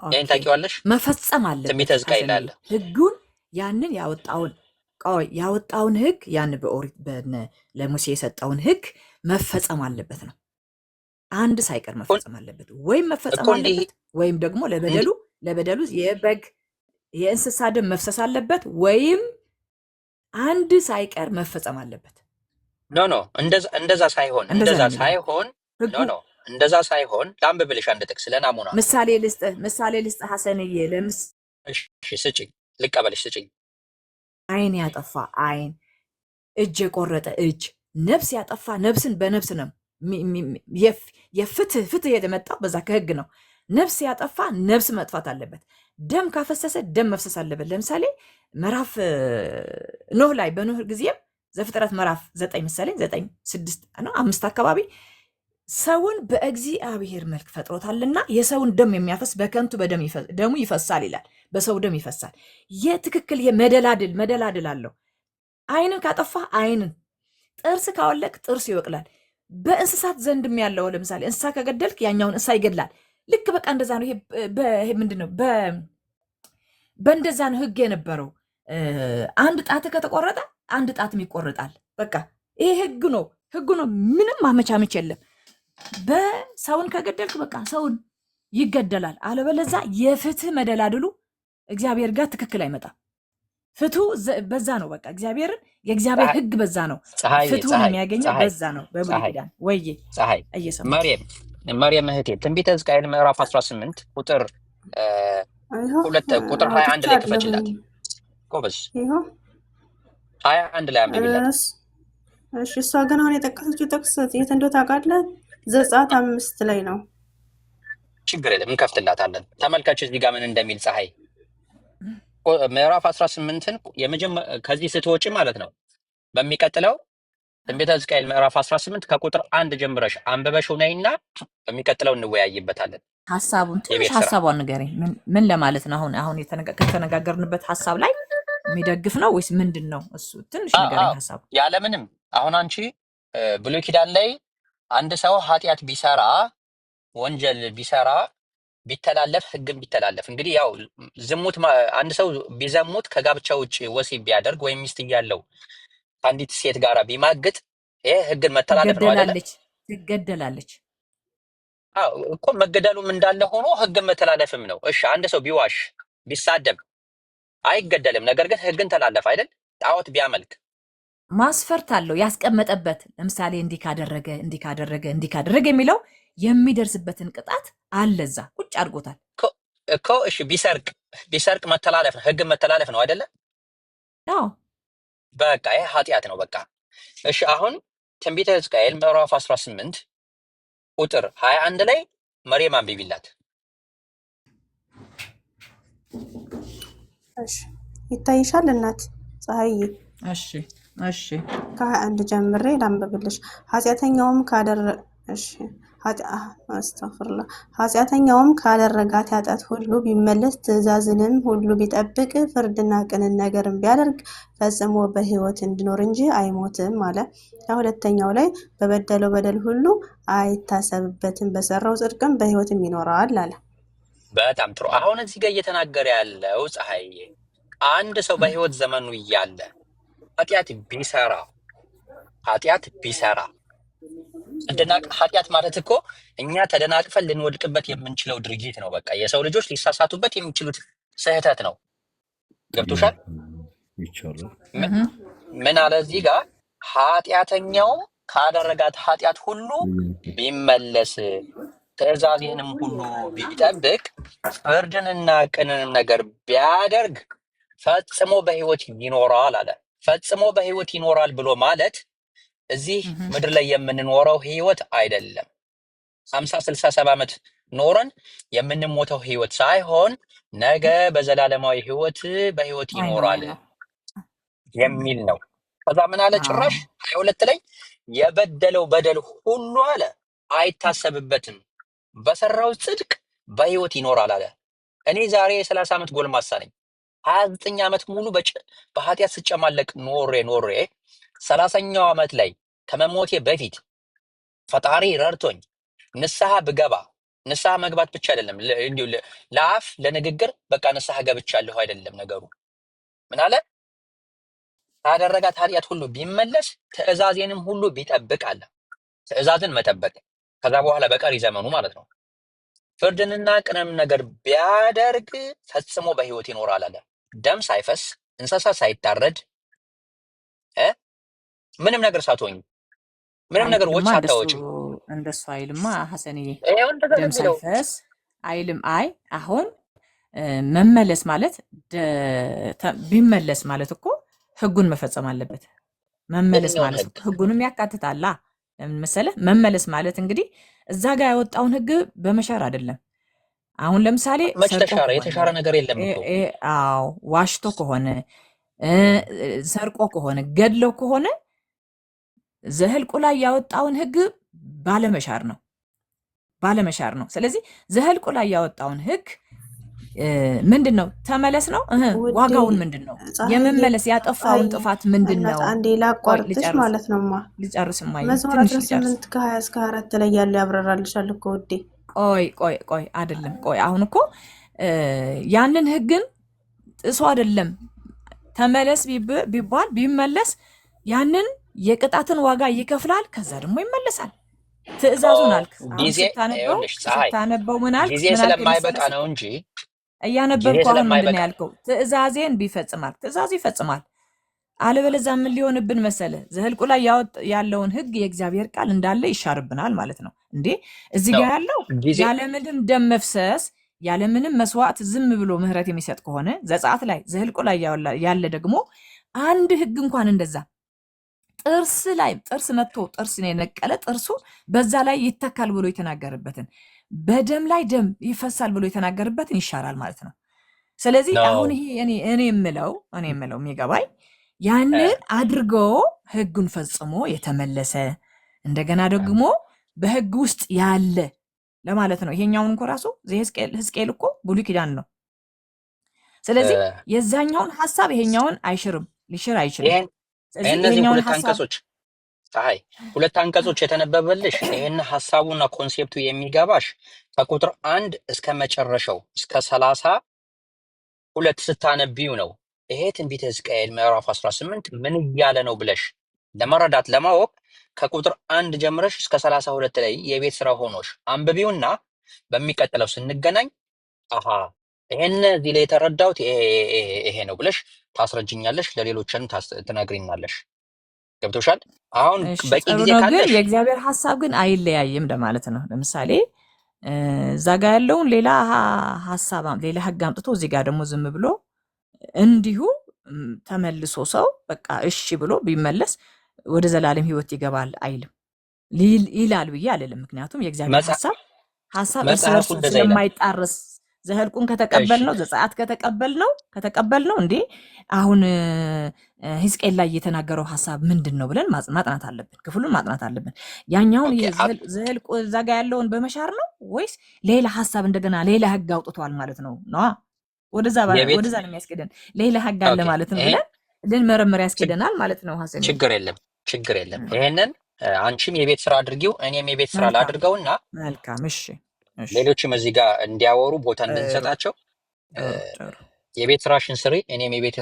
ይህን ታውቂዋለሽ?
መፈጸም አለበት።
ትንቢተ ሕዝቅኤል አለ።
ህጉን ያንን ያወጣውን ህግ ያን በኦሪት ለሙሴ የሰጠውን ህግ መፈጸም አለበት ነው። አንድ ሳይቀር መፈጸም አለበት። ወይም መፈጸም አለበት ወይም ደግሞ ለበደሉ የበግ የእንስሳ ደም መፍሰስ አለበት ወይም አንድ ሳይቀር መፈጸም አለበት።
ኖ እንደዛ ሳይሆን እንደዛ ሳይሆን ላንብብልሽ አንድ ጥቅስ ለናሙና
ምሳሌ ልስጥ ሐሰንዬ
ስጭኝ፣ ልቀበልሽ፣ ስጭኝ።
አይን ያጠፋ አይን፣ እጅ የቆረጠ እጅ፣ ነፍስ ያጠፋ ነፍስን በነፍስ ነው። ፍትህ የመጣው በዛ ከህግ ነው። ነፍስ ያጠፋ ነፍስ መጥፋት አለበት። ደም ካፈሰሰ ደም መፍሰስ አለበት። ለምሳሌ ምዕራፍ ኖህ ላይ በኖህ ጊዜም ዘፍጥረት ምዕራፍ 9 ምሳሌ 9:6-5 አካባቢ ሰውን በእግዚአብሔር መልክ ፈጥሮታልና የሰውን ደም የሚያፈስ በከንቱ ደሙ ይፈሳል ይላል። በሰው ደም ይፈሳል። የትክክል መደላድል አለው። አይንን ካጠፋ አይንን፣ ጥርስ ካወለቅ ጥርስ ይወቅላል። በእንስሳት ዘንድም ያለው ለምሳሌ እንስሳ ከገደልክ ያኛውን እንስሳ ይገድላል። ልክ በቃ እንደዛ ነው። ይሄ ምንድነው? በእንደዛ ነው ህግ የነበረው። አንድ ጣት ከተቆረጠ አንድ ጣትም ይቆረጣል። በቃ ይሄ ህግ ነው። ምንም ማመቻመች የለም። በሰውን ከገደልክ በቃ ሰውን ይገደላል። አለበለዛ የፍትህ መደላድሉ እግዚአብሔር ጋር ትክክል አይመጣም። ፍትሁ በዛ ነው። በቃ የእግዚአብሔር ህግ በዛ ነው። ፍትሁን የሚያገኘው በዛ ነው። በብሉይ ኪዳን ወይዬ
መርየም እህቴ ትንቢተ ሕዝቅኤል ምዕራፍ 18 ቁጥር 21 ላይ ክፈችላት ጎበዝ። 21 ላይ አንብቢላት።
እሺ እሷ ግን አሁን የጠቀሰችው ጥቅስ የት እንደው ታውቃለህ? ዘጸአት 5 ላይ ነው።
ችግር የለም እንከፍትላታለን። ተመልካች እዚህ ጋር ምን እንደሚል ፀሐይ ምዕራፍ 18ን ከዚህ ስትወጪ ማለት ነው። በሚቀጥለው ትንቢተ ሕዝቅኤል ምዕራፍ 18 ከቁጥር 1 ጀምረሽ አንብበሽው ነይና በሚቀጥለው እንወያይበታለን።
ሀሳቧን ንገረኝ። ምን ለማለት ነው? አሁን ከተነጋገርንበት ሀሳብ ላይ የሚደግፍ ነው ወይስ ምንድን ነው? እሱ ትንሽ ንገረኝ ሀሳቡ።
ያለምንም አሁን አንቺ ብሉይ ኪዳን ላይ አንድ ሰው ኃጢአት ቢሰራ ወንጀል ቢሰራ ቢተላለፍ ህግን ቢተላለፍ እንግዲህ ያው ዝሙት አንድ ሰው ቢዘሙት ከጋብቻ ውጭ ወሲብ ቢያደርግ ወይም ሚስት እያለው ከአንዲት ሴት ጋር ቢማግጥ ይሄ ህግን መተላለፍ ነው አይደለ?
ትገደላለች
እኮ መገደሉም እንዳለ ሆኖ ህግን መተላለፍም ነው። እሺ አንድ ሰው ቢዋሽ ቢሳደብ አይገደልም፣ ነገር ግን ህግን ተላለፈ አይደል? ጣዖት ቢያመልክ
ማስፈርት አለው ያስቀመጠበት። ለምሳሌ እንዲህ ካደረገ የሚለው የሚደርስበትን ቅጣት አለዛ ቁጭ አድርጎታል
እኮ። እሺ ቢሰርቅ መተላለፍ ነው፣ ህግን መተላለፍ ነው አይደለ?
አዎ
በቃ ይሄ ኃጢአት ነው። በቃ እሺ አሁን ትንቢተ ሕዝቅኤል ምዕራፍ 18 ቁጥር 21 ላይ መርየም አንብቢላት።
እሺ ይታይሻል እናት ፀሐይ?
እሺ
ከ21 ጀምሬ ላንብብልሽ። ኃጢአተኛውም ካደረጋት ኃጢአት ሁሉ ቢመለስ ትእዛዝንም ሁሉ ቢጠብቅ ፍርድና ቅንን ነገርን ቢያደርግ ፈጽሞ በሕይወት እንዲኖር እንጂ አይሞትም አለ። ለሁለተኛው ላይ በበደለው በደል ሁሉ አይታሰብበትም፣ በሰራው ጽድቅም በሕይወትም ይኖራል አለ።
በጣም ጥሩ። አሁን እዚህ ጋር እየተናገረ ያለው ፀሐይ አንድ ሰው በሕይወት ዘመኑ እያለ ኃጢአት ቢሰራ ኃጢአት ማለት እኮ እኛ ተደናቅፈን ልንወድቅበት የምንችለው ድርጊት ነው። በቃ የሰው ልጆች ሊሳሳቱበት የሚችሉት ስህተት ነው። ገብቶሻል? ምን አለ እዚህ ጋር? ኃጢአተኛው ካደረጋት ኃጢአት ሁሉ ቢመለስ ትእዛዜንም ሁሉ ቢጠብቅ ፍርድንና ቅንንም ነገር ቢያደርግ ፈጽሞ በሕይወት ይኖራል አለ። ፈጽሞ በሕይወት ይኖራል ብሎ ማለት እዚህ ምድር ላይ የምንኖረው ህይወት አይደለም። 50 60 70 ዓመት ኖረን የምንሞተው ህይወት ሳይሆን ነገ በዘላለማዊ ህይወት በህይወት ይኖራል የሚል ነው። ከዛ ምን አለ ጭራሽ 22 ላይ የበደለው በደል ሁሉ አለ አይታሰብበትም፣ በሰራው ጽድቅ በህይወት ይኖራል አለ። እኔ ዛሬ የ30 ዓመት ጎልማሳ ነኝ። 29 ዓመት ሙሉ በኃጢአት ስጨማለቅ ኖሬ 30ኛው ዓመት ላይ ከመሞቴ በፊት ፈጣሪ ረድቶኝ ንስሐ ብገባ ንስሐ መግባት ብቻ አይደለም እንዲሁ ለአፍ ለንግግር በቃ ንስሐ ገብቻለሁ አይደለም ነገሩ። ምን አለ? ካደረጋት ኃጢአት ሁሉ ቢመለስ ትእዛዜንም ሁሉ ቢጠብቅ አለ። ትእዛዝን መጠበቅ ከዛ በኋላ በቀሪ ዘመኑ ማለት ነው። ፍርድንና ቅንም ነገር ቢያደርግ ፈጽሞ በህይወት ይኖራል አለ። ደም ሳይፈስ እንስሳ ሳይታረድ ምንም ነገር ሳትሆኝ ምንም ነገር ወጭ ሳታወጪ
እንደሱ አይልማ ሐሰንዬ። ደም ሳይፈስ አይልም። አይ አሁን መመለስ ማለት ቢመለስ ማለት እኮ ህጉን መፈጸም አለበት። መመለስ ማለት ህጉንም ያካትታላ። ለምን መሰለህ? መመለስ ማለት እንግዲህ እዛ ጋር ያወጣውን ህግ በመሻር አይደለም። አሁን ለምሳሌ
የተሻረ ነገር የለም እኮ።
አዎ ዋሽቶ ከሆነ ሰርቆ ከሆነ ገድለው ከሆነ ዘኍልቍ ላይ ያወጣውን ህግ ባለመሻር ነው። ስለዚህ ዘኍልቍ ላይ ያወጣውን ህግ ምንድን ነው? ተመለስ ነው። ዋጋውን ምንድን ነው? የመመለስ ያጠፋውን ጥፋት ምንድን ነው?
አንዴ ላቋርጥሽ ማለት ነው።
ልጨርስማ
መዝሙር 18 ከ20 እስከ 24 ላይ ያለው ያብራራልሻል እኮ ውዴ።
ቆይ አይደለም። አሁን እኮ ያንን ህግን ጥሶ አይደለም ተመለስ ቢባል ቢመለስ ያንን የቅጣትን ዋጋ ይከፍላል። ከዛ ደግሞ ይመለሳል። ትእዛዙን አልክ ስታነበው ምን አልክ?
ጊዜ ስለማይበቃ ነው እንጂ
እያነበብኩ አሁን ምንድን ነው ያልከው? ትእዛዜን ቢፈጽማል፣ ትእዛዙ ይፈጽማል። አለበለዚያ ምን ሊሆንብን መሰለ? ዘኍልቍ ላይ ያለውን ህግ የእግዚአብሔር ቃል እንዳለ ይሻርብናል ማለት ነው። እንዴ እዚህ ጋር ያለው ያለምንም ደም መፍሰስ ያለምንም መስዋዕት ዝም ብሎ ምህረት የሚሰጥ ከሆነ ዘጸአት ላይ ዘኍልቍ ላይ ያለ ደግሞ አንድ ህግ እንኳን እንደዛ ጥርስ መጥቶ ጥርስን የነቀለ ጥርሱ በዛ ላይ ይተካል ብሎ የተናገረበትን በደም ላይ ደም ይፈሳል ብሎ የተናገረበትን ይሻራል ማለት ነው። ስለዚህ አሁን ይሄ እኔ የምለው የሚገባኝ ያንን አድርጎ ህጉን ፈጽሞ የተመለሰ እንደገና ደግሞ በህግ ውስጥ ያለ ለማለት ነው። ይሄኛውን እንኳ ራሱ ሕዝቅኤል እኮ ብሉይ ኪዳን ነው። ስለዚህ የዛኛውን ሐሳብ ይሄኛውን አይሽርም፣ ሊሽር አይችልም።
እነዚህ ሁለት አንቀጾች የተነበበልሽ ይህን ሐሳቡና ኮንሴፕቱ የሚገባሽ ከቁጥር 1 እስከ መጨረሻው እስከ 32 ስታነቢው ነው። ይሄ ትንቢተ ሕዝቅኤል ምዕራፍ 18 ምን እያለ ነው ብለሽ ለመረዳት ለማወቅ ከቁጥር 1 ጀምረሽ እስከ 32 ላይ የቤት ስራ ሆኖሽ አንብቢውና በሚቀጥለው ስንገናኝ ይሄን እዚህ ላይ የተረዳሁት ይሄ ነው ብለሽ ታስረጅኛለሽ፣ ለሌሎችንም ትነግሪናለሽ። ገብቶሻል? አሁን በቂ ጊዜ ካለሽ
የእግዚአብሔር ሐሳብ ግን አይለያይም ለማለት ነው። ለምሳሌ እዛ ጋር ያለውን ሌላ ሐሳብ ሌላ ህግ አምጥቶ እዚህ ጋር ደግሞ ዝም ብሎ እንዲሁ ተመልሶ ሰው በቃ እሺ ብሎ ቢመለስ ወደ ዘላለም ህይወት ይገባል አይልም ይላል ብዬ አልልም። ምክንያቱም የእግዚአብሔር ሐሳብ እርስ በርሱ ስለማይጣረስ ዘኍልቍን ከተቀበልነው ዘጸአት ከተቀበልነው እንዴ አሁን ሕዝቅኤል ላይ የተናገረው ሐሳብ ምንድን ነው ብለን ማጥናት አለብን። ክፍሉን ማጥናት አለብን። ያኛውን ዘኍልቍ እዛ ጋር ያለውን በመሻር ነው ወይስ ሌላ ሐሳብ እንደገና ሌላ ህግ አውጥቷል ማለት ነው? ወደዛ ነው የሚያስኬደን። ሌላ ህግ አለ ማለት ነው ብለን ልንመረምር ያስኬደናል ማለት ነው። ሐሰን
ችግር የለም። ይሄንን አንቺም የቤት ስራ አድርጊው፣ እኔም የቤት ስራ ላድርገውና
መልካም። እሺ
ሌሎችም እዚህ ጋር እንዲያወሩ ቦታ እንድንሰጣቸው የቤት ስራሽን ስሪ፣ እኔም የቤት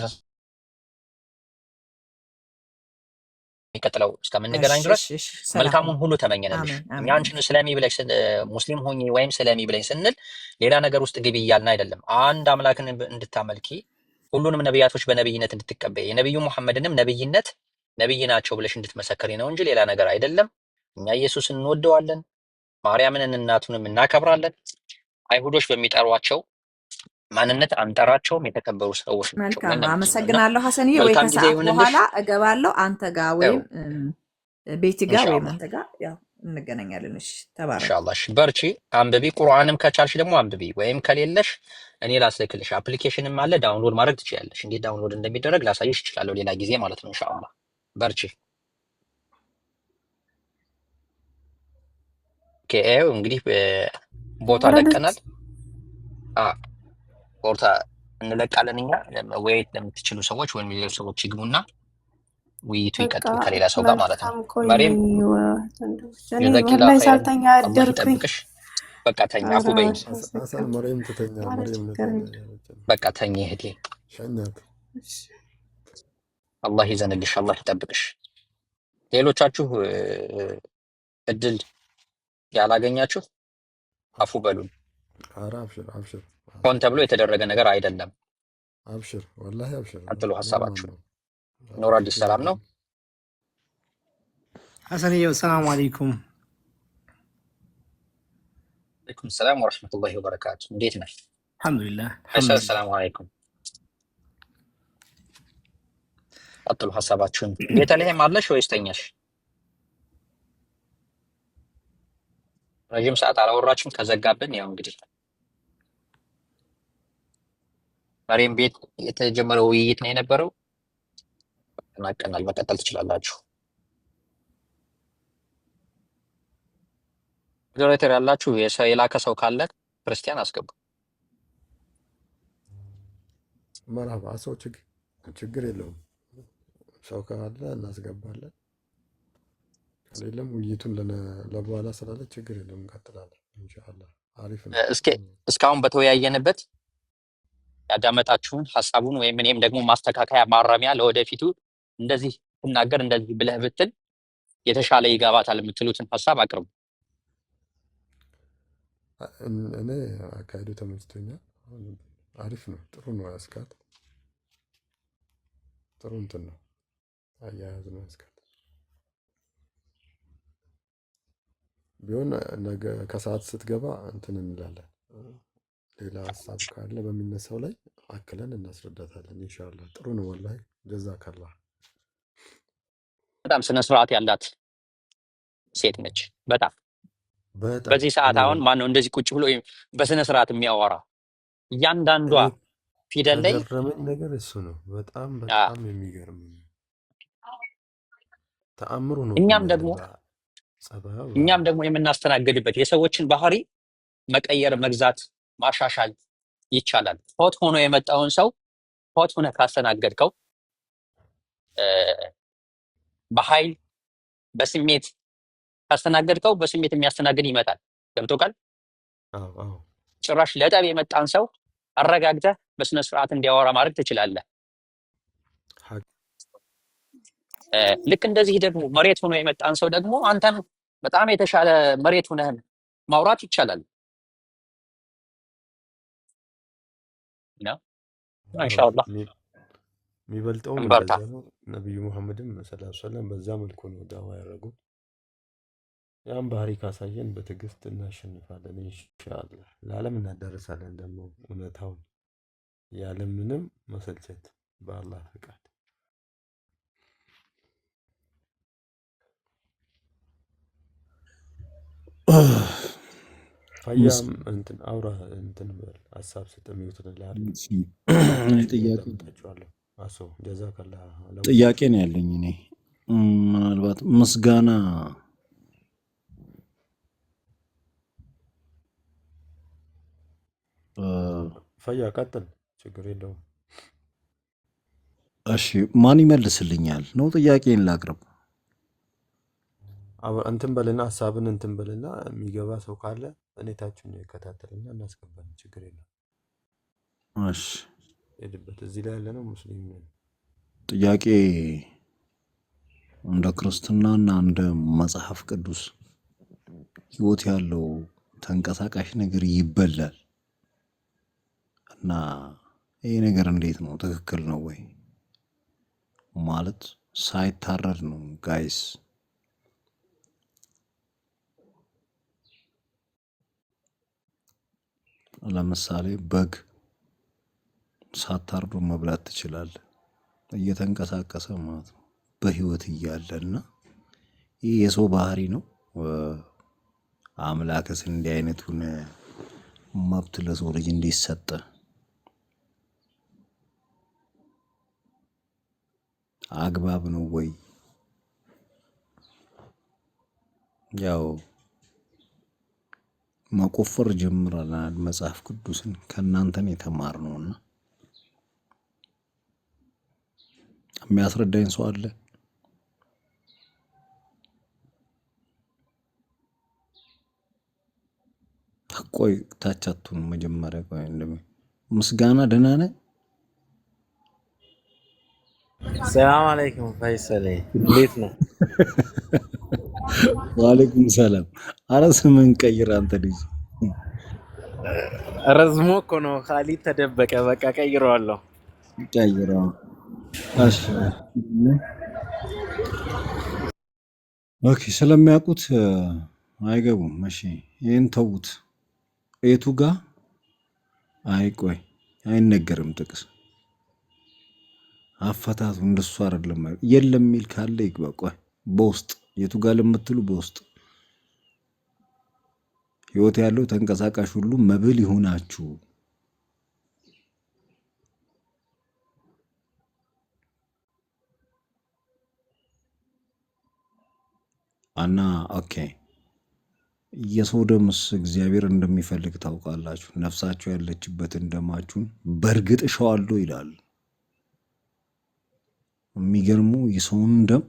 የሚቀጥለው እስከምንገናኝ ድረስ መልካሙን ሁሉ ተመኘንልሽ። እኛ አንቺን ስለሚ ብለሽ ሙስሊም ሆኚ ወይም ስለሚ ብለኝ ስንል ሌላ ነገር ውስጥ ግቢ እያልን አይደለም። አንድ አምላክን እንድታመልኪ ሁሉንም ነቢያቶች በነቢይነት እንድትቀበይ የነቢዩ ሙሐመድንም ነቢይ ናቸው ብለሽ እንድትመሰከሪ ነው እንጂ ሌላ ነገር አይደለም። እኛ ኢየሱስን እንወደዋለን፣ ማርያምን እናቱንም እናከብራለን። አይሁዶች በሚጠሯቸው ማንነት አንጠራቸውም። የተከበሩ ሰዎች ናቸው።
መልካም አመሰግናለሁ ሐሰንዬ። ወይ ከሰዓት በኋላ እገባለሁ አንተ ጋር ወይም ቤት ጋር ወይም አንተ ጋር ያው እንገናኛለን። እሺ ተባረክ።
ኢንሻአላህ። በርቺ፣ አንብቢ። ቁርአንም ከቻልሽ ደግሞ አንብቢ፣ ወይም ከሌለሽ እኔ ላስልክልሽ። አፕሊኬሽንም አለ፣ ዳውንሎድ ማድረግ ትችያለሽ። እንዴት ዳውንሎድ እንደሚደረግ ላሳይሽ እችላለሁ ሌላ ጊዜ ማለት ነው። ኢንሻአላህ በርቺ። ኦኬ እንግዲህ ቦታ ለቀናል። ቦታ እንለቃለን እኛ ወይ ለምትችሉ ሰዎች ወይም ሌሎች ሰዎች ይግቡና ውይይቱ
በቃ
ይቀጥል ከሌላ ሰው ጋር ማለት ነው።
መልካም ቆይ
መሬም
ወንድሞች፣ እኔ
ጀዛኪላ
ወላሂ
ኸይረን
ሳልተኛ
አላህ
አደርኩኝ።
ይጠብቅሽ። በቃ ተኛ፣ አፉ
ኧረ
በይኝ።
ሐሰን መሬም ትተኛ።
ኧረ
መሬም
ችግር የለም።
በቃ ተኝ እህቴ።
ሸኛት።
እሺ።
አላህ ይዘንልሽ፣ አላህ ይጠብቅሽ። ሌሎቻችሁ እድል ያላገኛችሁ አፉ በሉን።
ኧረ አብሽር አብሽር
ሆን ተብሎ የተደረገ ነገር አይደለም።
አብሽር ወላሂ አብሽር።
ቀጥሉ ሀሳባችሁ። ኑር አዲስ ሰላም ነው።
ሐሰንዬ ሰላም አለይኩም።
አለይኩም ሰላም ወረሕመቱላሂ ወበረካቱ። እንዴት ነህ?
አልሐምዱሊላህ።
ሰላም አለይኩም። ቀጥሉ ሀሳባችሁን። ቤተልሔም አለሽ ወይስ ተኛሽ? ረዥም ሰዓት አላወራችሁም ከዘጋብን። ያው እንግዲህ መሬም ቤት የተጀመረው ውይይት ነው የነበረው። ተናቀናል። መቀጠል ትችላላችሁ። ሞዴሬተር ያላችሁ የላከ ሰው ካለ ክርስቲያን አስገቡ።
መርሀባ ሰው ችግር የለውም። ሰው ካለ እናስገባለን። ከሌለም ውይይቱን ለበኋላ ስላለ ችግር የለውም። እንቀጥላለን ኢንሻአላህ። አሪፍ ነው።
እስካሁን በተወያየንበት ያዳመጣችሁን ሀሳቡን ወይም እኔም ደግሞ ማስተካከያ ማረሚያ ለወደፊቱ እንደዚህ ትናገር እንደዚህ ብለህ ብትል የተሻለ ይገባታል የምትሉትን ሀሳብ አቅርቡ።
እኔ አካሄዱ ተመችቶኛል። አሪፍ ነው። ጥሩ ነው። ያስካት ጥሩ እንትን ነው። አያያዝ ነው ያስካት። ቢሆን ነገ ከሰዓት ስትገባ እንትን እንላለን። ሌላ ሀሳብ ካለ በሚነሳው ላይ አክለን እናስረዳታለን ኢንሻአላህ። ጥሩ ነው። ወላሂ ጀዛከላህ።
በጣም ስነ ስርዓት ያላት ሴት ነች። በጣም በዚህ ሰዓት አሁን ማነው እንደዚህ ቁጭ ብሎ በስነ ስርዓት የሚያወራ? እያንዳንዷ ፊደል ላይ
ከገረመኝ ነገር እሱ ነው። በጣም የሚገርም ተአምሩ ነው።
እኛም ደግሞ የምናስተናግድበት የሰዎችን ባህሪ መቀየር፣ መግዛት፣ ማሻሻል ይቻላል። ሆት ሆኖ የመጣውን ሰው ሆት ሆነ ካስተናገድከው በኃይል በስሜት ካስተናገድከው በስሜት የሚያስተናግድ ይመጣል። ገብቶካል? ጭራሽ ለጠብ የመጣን ሰው አረጋግተህ በስነ ስርዓት እንዲያወራ ማድረግ ትችላለህ። ልክ እንደዚህ ደግሞ መሬት ሆኖ የመጣን ሰው ደግሞ አንተም በጣም የተሻለ መሬት ሆነህ ማውራት ይቻላል። ኢንሻአላህ
የሚበልጠው እንደዛ ነው። ነብዩ መሐመድም ሰለላሁ ዐለይሂ ወሰለም በዛ መልኩ ነው ዳዋ ያደረጉት። ያን ባህሪ ካሳየን በትዕግስት እናሸንፋለን ኢንሻአላህ። ለዓለም እናዳርሳለን ደግሞ እውነታውን ያለምንም መሰልቸት በአላህ ፍቃድ። ፈያም እንትን አውራ እንትን በል ሀሳብ ስጠሚውትን
ጥያቄ ነው ያለኝ እኔ ምናልባት ምስጋና
ፈያ ቀጥል፣ ችግር የለውም።
እሺ ማን ይመልስልኛል ነው ጥያቄን ላቅርብ።
እንትን በልና ሀሳብን እንትን በልና የሚገባ ሰው ካለ እኔታችን ይከታተልና እናስገባለን። ችግር የለም።
እሺ
ሄድበት። እዚህ ላይ ያለ ነው ሙስሊም ነን።
ጥያቄ እንደ ክርስትናና እንደ መጽሐፍ ቅዱስ ህይወት ያለው ተንቀሳቃሽ ነገር ይበላል እና ይሄ ነገር እንዴት ነው? ትክክል ነው ወይ? ማለት ሳይታረድ ነው ጋይስ። ለምሳሌ በግ ሳታርዶ መብላት ትችላለህ፣ እየተንቀሳቀሰ ማለት ነው በህይወት እያለና ይህ የሰው ባህሪ ነው። አምላክስ እንዲህ አይነቱን መብት ለሰው ልጅ እንዲሰጥ አግባብ ነው ወይ? ያው መቆፈር ጀምረናል። መጽሐፍ ቅዱስን ከእናንተን የተማርነውና የሚያስረዳኝ ሰው አለ? ቆይ ታቻቱን መጀመሪያ ቆይ ምስጋና ደህና ነህ?
ሰላም አለይኩም ፈይሰል እንዴት ነው?
ወአለይኩም ሰላም። አረ ስምን ቀይር አንተ ልጅ።
ረዝሞ እኮ ነው ካሊድ ተደበቀ። በቃ ቀይረዋለሁ።
ቀይረው። እሺ ኦኬ። ስለሚያውቁት አይገቡም። እሺ ይሄን ተውት። የቱ ጋር አይ ቆይ አይነገርም ጥቅስ አፈታቱ እንደሱ አይደለም። የለም የሚል ካለ ይግባ። ቆይ በውስጥ የቱ ጋር ለምትሉ በውስጥ ህይወት ያለው ተንቀሳቃሽ ሁሉ መብል ይሁናችሁ። እና ኦኬ የሰው ደምስ እግዚአብሔር እንደሚፈልግ ታውቃላችሁ። ነፍሳችሁ ያለችበትን ደማችሁን በእርግጥ እሸዋለሁ ይላል። የሚገርመው የሰውን ደም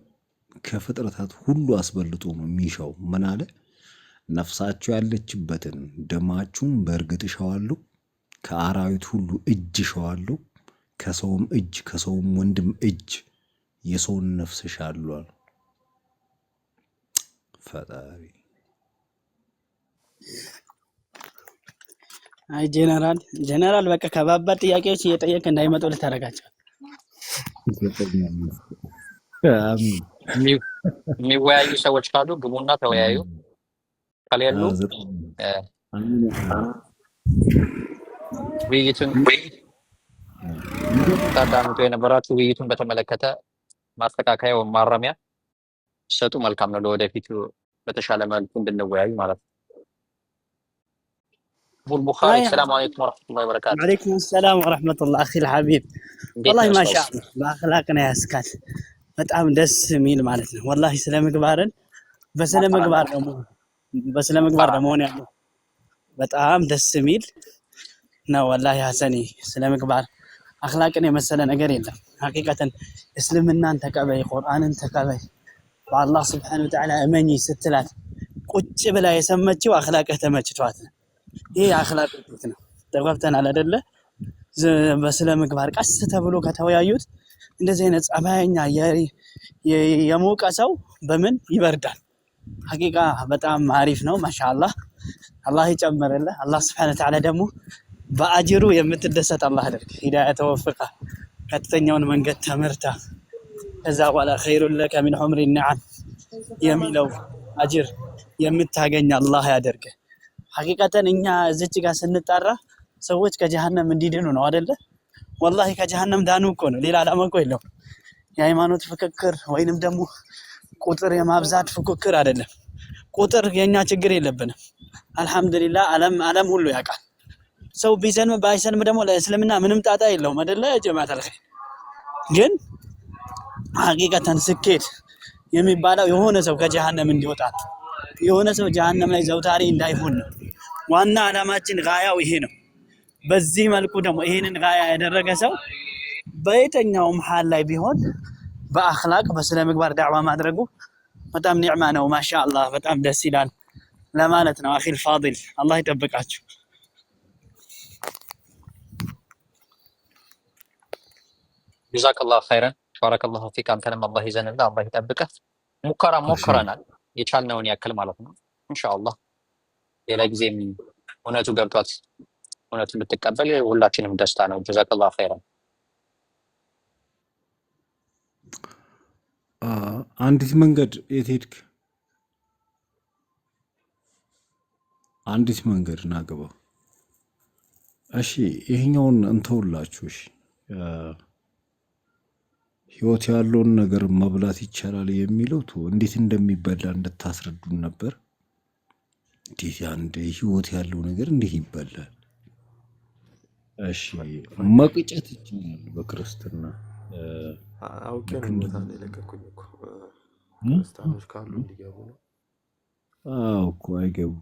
ከፍጥረታት ሁሉ አስበልጦ ነው የሚሻው። ምን አለ? ነፍሳችሁ ያለችበትን ደማችሁን በእርግጥ እሸዋለሁ፣ ከአራዊት ሁሉ እጅ እሸዋለሁ፣ ከሰውም እጅ ከሰውም ወንድም እጅ የሰውን ነፍስ እሻለሁ። ፈጣሪ
አይ ጀነራል በቃ ከባባድ ጥያቄዎች እየጠየቅ እንዳይመጡ ልታረጋቸው።
የሚወያዩ ሰዎች ካሉ ግቡና ተወያዩ። ከሌሉ ውይይቱን ታዳምጡ የነበራችሁ ውይይቱን በተመለከተ ማስተካከያ ወይም ማረሚያ ሰጡ። መልካም ነው። ለወደፊቱ በተሻለ መልኩ እንድንወያዩ ማለት ነው። ቡልቡኻሪ ሰላም አለይኩም ወራህመቱላሂ ወበረካቱ።
ወአለይኩም ሰላም ወራህመቱላህ አኺ الحبيب والله ما شاء الله በአኽላቅና ያስካል። በጣም ደስ የሚል ማለት ነው። والله ስለ ምግባርን በስለ ምግባር ደግሞ ያለው በጣም ደስ የሚል ነው። والله ሐሰኒ ስለ ምግባር አኽላቅን የመሰለ ነገር የለም። ሐቂቀተን እስልምናን ተቀበይ፣ ቁርአንን ተቀበይ፣ በአላህ Subhanahu Wa Ta'ala እመኚ ስትላት ቁጭ ብላ የሰመችው አኽላቅህ ተመችቷት ነው። ይሄ አኽላቅ ውጤት ነው። ተጓብተናል አይደለ? በስለ ምግባር ቀስ ተብሎ ከተወያዩት እንደዚህ አይነት ጸባይኛ የሞቀ ሰው በምን ይበርዳል? ሐቂቃ በጣም አሪፍ ነው። ማሻአላህ አላህ ይጨምርልህ። አላህ Subhanahu Wa Ta'ala ደግሞ በአጅሩ የምትደሰት አላህ አድርግ። ሂዳያ ተወፍቃ ቀጥተኛውን መንገድ ተመርታ ከዛ በኋላ ኸይሩን ለከ ሚን ዑምሪ ነዓም የሚለው አጅር የምታገኝ አላህ ያደርግ። ሐቂቀተን እኛ እዚች ጋር ስንጣራ ሰዎች ከጀሃነም እንዲድኑ ነው አይደለ? ወላሂ ከጀሃነም ዳኑ እኮ ነው። ሌላ ዓላማ እኮ የለውም። የሃይማኖት ፍክክር ወይንም ደግሞ ቁጥር የማብዛት ፍክክር አይደለም። ቁጥር የኛ ችግር የለብንም። አልহামዱሊላህ ዓለም ሁሉ ያውቃል። ሰው ቢሰልም ባይሰልም ደግሞ ለእስልምና ምንም ጣጣ የለውም አይደለ? ጀማዓት አልኸይር ግን ሐቂቀተን ስኬት የሚባለው የሆነ ሰው ከጀሃነም እንዲወጣ የሆነ ሰው ጀሃነም ላይ ዘውታሪ እንዳይሆን ነው። ዋና ዓላማችን ጋያው ይሄ ነው። በዚህ መልኩ ደግሞ ይሄንን ጋያ ያደረገ ሰው በየትኛውም ሐል ላይ ቢሆን በአኽላቅ በስነ ምግባር ዳዕዋ ማድረጉ በጣም ኒዕማ ነው። ማሻአላህ በጣም ደስ ይላል ለማለት ነው። አኺል ፋዲል አላህ ይጠብቃችሁ።
ጀዛከላሁ ኸይረን ባረከላሁ ፊክ። አንተንም አላህ ይዘንልህ፣ አላህ ይጠብቅህ። ሞክረናል የቻልነውን ያክል ማለት ነው። ኢንሻአላህ ሌላ ጊዜም እውነቱ ገብቷት እውነቱን ብትቀበል ሁላችንም ደስታ ነው። ጀዛከላሁ ኸይረን።
አንዲት መንገድ የት ሄድክ? አንዲት መንገድ ናገባ። እሺ ይሄኛውን እንተውላችሁ። እሺ ህይወት ያለውን ነገር መብላት ይቻላል የሚለው እንዴት እንደሚበላ እንድታስረዱን ነበር። እንዴት አንድ ህይወት ያለው ነገር እንዴት ይበላል? እሺ መቅጨት ይቻላል በክርስትና?
አውቄ ነው ቦታ ላይ ለቀኩኝ እኮ ክርስቲያኖች ካሉ እንዲገቡ ነው።
አዎ እኮ አይገቡም።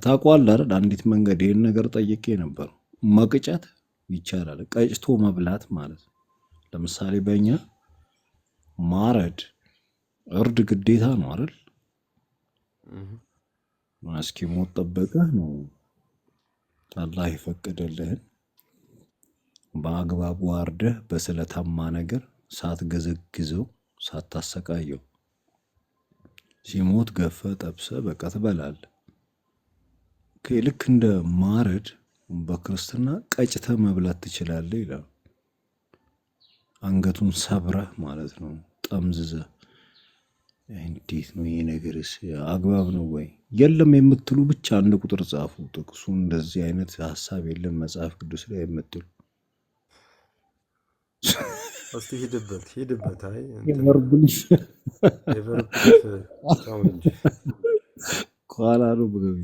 ታውቀዋለህ አይደል? አንዲት መንገድ ይሄን ነገር ጠይቄ ነበር። መቅጨት ይቻላል፣ ቀጭቶ መብላት ማለት ነው። ለምሳሌ በእኛ ማረድ እርድ ግዴታ ነው አይደል? እስኪሞት ጠበቀህ ነው አላህ የፈቀደልህን በአግባቡ አርደህ በስለታማ ነገር ሳትገዘግዘው ሳታሰቃየው ሲሞት ገፈ ጠብሰ በቃ ትበላለህ። ልክ እንደ ማረድ በክርስትና ቀጭተ መብላት ትችላለህ ይላል። አንገቱን ሰብረህ ማለት ነው፣ ጠምዝዘህ። እንዴት ነው ይሄ ነገርስ? አግባብ ነው ወይ? የለም የምትሉ ብቻ አንድ ቁጥር ጻፉ። ጥቅሱ እንደዚህ አይነት ሀሳብ የለም መጽሐፍ ቅዱስ ላይ የምትሉ
እስቲ ሂድበት። አይ
የቨርብልሽ
የቨርብልሽ ታው እንጂ
ኋላ ነው በገቢ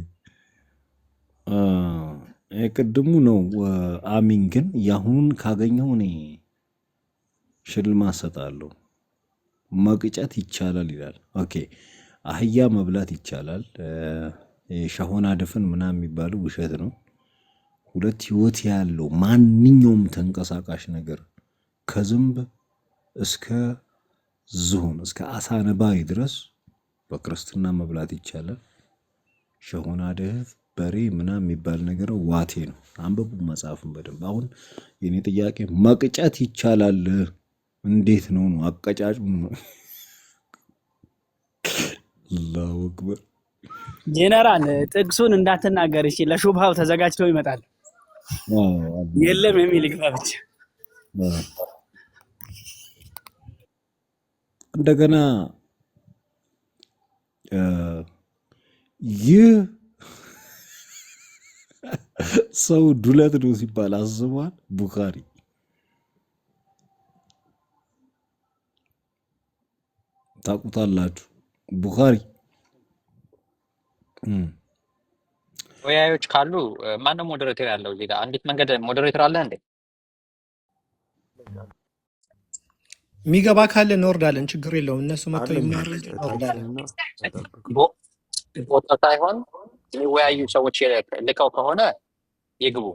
ቅድሙ ነው። አሚን ግን ያሁን ካገኘው እኔ ሽልማት እሰጣለሁ። መቅጨት ይቻላል ይላል። ኦኬ አህያ መብላት ይቻላል። ሸሆና ድፍን ምናምን የሚባለው ውሸት ነው። ሁለት ህይወት ያለው ማንኛውም ተንቀሳቃሽ ነገር ከዝንብ እስከ ዝሆን እስከ አሳ ነባሪ ድረስ በክርስትና መብላት ይቻላል። ሸሆና ድፍ በሬ ምናምን የሚባል ነገር ዋቴ ነው። አንብቡ መጽሐፍን በደንብ። አሁን የኔ ጥያቄ መቅጨት ይቻላል እንዴት ነው? አቀጫጩ ነው። አላሁ አክበር።
ጄኔራል ጥቅሱን እንዳትናገር እሺ። ለሹብሃው ተዘጋጅተው ይመጣል። የለም የሚል ግባ ብቻ።
እንደገና ይህ ሰው ዱለት ነው ሲባል አስቧል። ቡኻሪ ታውቁታላችሁ። ቡኻሪ
ወያዮች ካሉ ማነው ሞዴሬተር ያለው እዚህ ጋር? አንዲት መንገድ ሞዴሬተር አለ እንዴ?
የሚገባ ካለ እንወርዳለን፣ ችግር የለውም። እነሱ መጥተው ይማረጅ እንወርዳለን።
ቦታ ሳይሆን የሚወያዩ ሰዎች ልከው ከሆነ ይግቡ።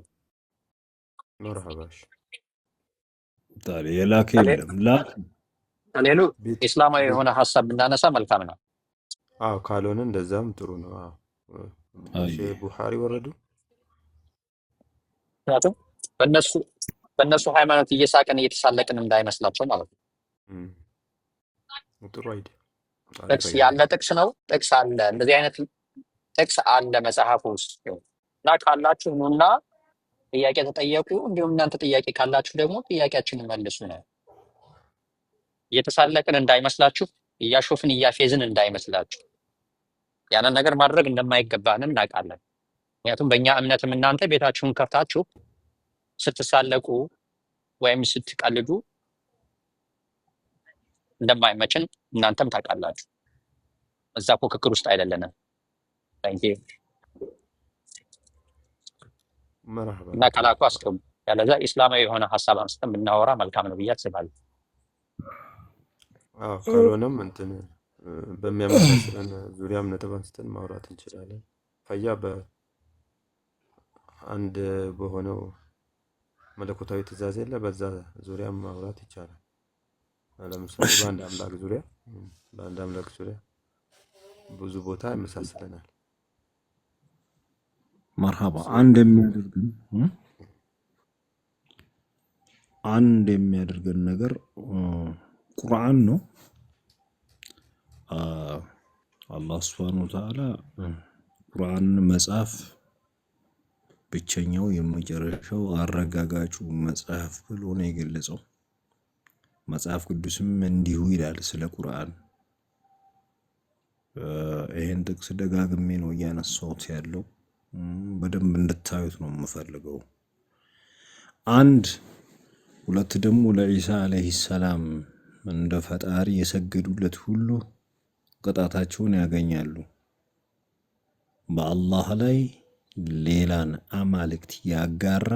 መርሐባሽ
ታዲያ የላከ የለም ላክ
ከሌሉ ኢስላማዊ የሆነ ሀሳብ ብናነሳ መልካም ነው።
አዎ ካልሆነ እንደዛም ጥሩ ነው። አዎ ቡኻሪ ወረዱ።
ምክንያቱም በእነሱ ሃይማኖት እየሳቅን እየተሳለቅን እንዳይመስላቸው ማለት ነው።
ጥሩ አይዲያ።
ጥቅስ ያለ ጥቅስ ነው። ጥቅስ አለ፣ እንደዚህ አይነት ጥቅስ አለ መጽሐፍ ውስጥ እና ካላችሁ ኑና ጥያቄ ተጠየቁ። እንዲሁም እናንተ ጥያቄ ካላችሁ ደግሞ ጥያቄያችንን መልሱ ነው። እየተሳለቅን እንዳይመስላችሁ፣ እያሾፍን እያፌዝን እንዳይመስላችሁ። ያንን ነገር ማድረግ እንደማይገባን እናውቃለን። ምክንያቱም በእኛ እምነትም እናንተ ቤታችሁን ከፍታችሁ ስትሳለቁ ወይም ስትቀልዱ እንደማይመችን እናንተም ታውቃላችሁ። እዛ ፉክክር ውስጥ አይደለንም። እና ከላኩ አስገቡ። ያለዛ ኢስላማዊ የሆነ ሀሳብ አንስተን ብናወራ መልካም ነው ብዬ አስባለሁ።
ካልሆነም እንትን በሚያመሳስለን ዙሪያም ነጥብ አንስተን ማውራት እንችላለን። ፈያ በአንድ በሆነው መለኮታዊ ትእዛዝ የለ በዛ ዙሪያም ማውራት ይቻላል። ለምሳሌ በአንድ አምላክ ዙሪያ ብዙ ቦታ ያመሳስለናል።
መርሐባ አንድ የሚያደርገን ነገር ቁርአን ነው። አላህ ሱብሓነሁ ወተዓላ ቁርአን መጽሐፍ ብቸኛው የመጨረሻው አረጋጋጩ መጽሐፍ ብሎ ነው የገለጸው። መጽሐፍ ቅዱስም እንዲሁ ይላል ስለ ቁርአን። ይሄን ጥቅስ ደጋግሜ ነው እያነሳሁት ያለው፣ በደንብ እንድታዩት ነው የምፈልገው። ሁለት ደግሞ ለኢሳ አለይሂ ሰላም እንደ ፈጣሪ የሰገዱለት ሁሉ ቅጣታቸውን ያገኛሉ። በአላህ ላይ ሌላን አማልክት ያጋራ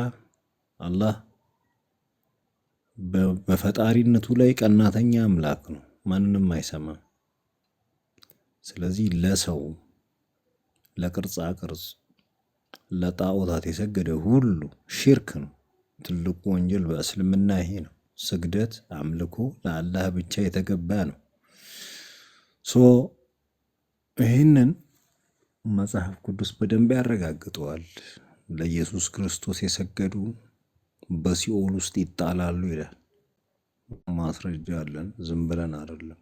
አላህ በፈጣሪነቱ ላይ ቀናተኛ አምላክ ነው፣ ማንንም አይሰማም። ስለዚህ ለሰው ለቅርጻ ቅርጽ ለጣዖታት የሰገደ ሁሉ ሽርክ ነው። ትልቁ ወንጀል በእስልምና ይሄ ነው። ስግደት፣ አምልኮ ለአላህ ብቻ የተገባ ነው። ይህንን መጽሐፍ ቅዱስ በደንብ ያረጋግጠዋል። ለኢየሱስ ክርስቶስ የሰገዱ በሲኦል ውስጥ ይጣላሉ ይላል። ማስረጃ አለን፣ ዝም ብለን አይደለም።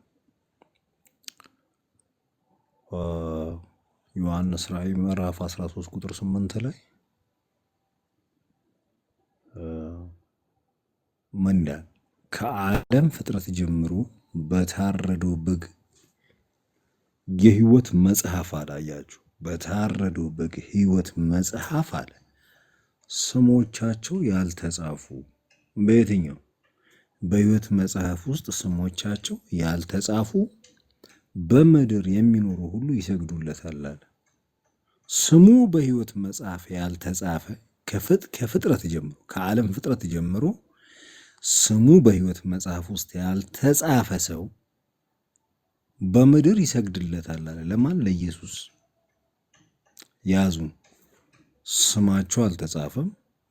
ዮሐንስ ራእይ ምዕራፍ 13 ቁጥር 8 ላይ ምን ይላል? ከዓለም ፍጥረት ጀምሮ በታረደው በግ የሕይወት መጽሐፍ አለ። አያችሁ፣ በታረደው በግ ሕይወት መጽሐፍ አለ ስሞቻቸው ያልተጻፉ። በየትኛው? በሕይወት መጽሐፍ ውስጥ ስሞቻቸው ያልተጻፉ በምድር የሚኖሩ ሁሉ ይሰግዱለታል አለ። ስሙ በሕይወት መጽሐፍ ያልተጻፈ ከፍጥረት ጀምሮ ከዓለም ፍጥረት ጀምሮ ስሙ በሕይወት መጽሐፍ ውስጥ ያልተጻፈ ሰው በምድር ይሰግድለታል አለ። ለማን? ለኢየሱስ። ያዙ፣ ስማቸው አልተጻፈም፣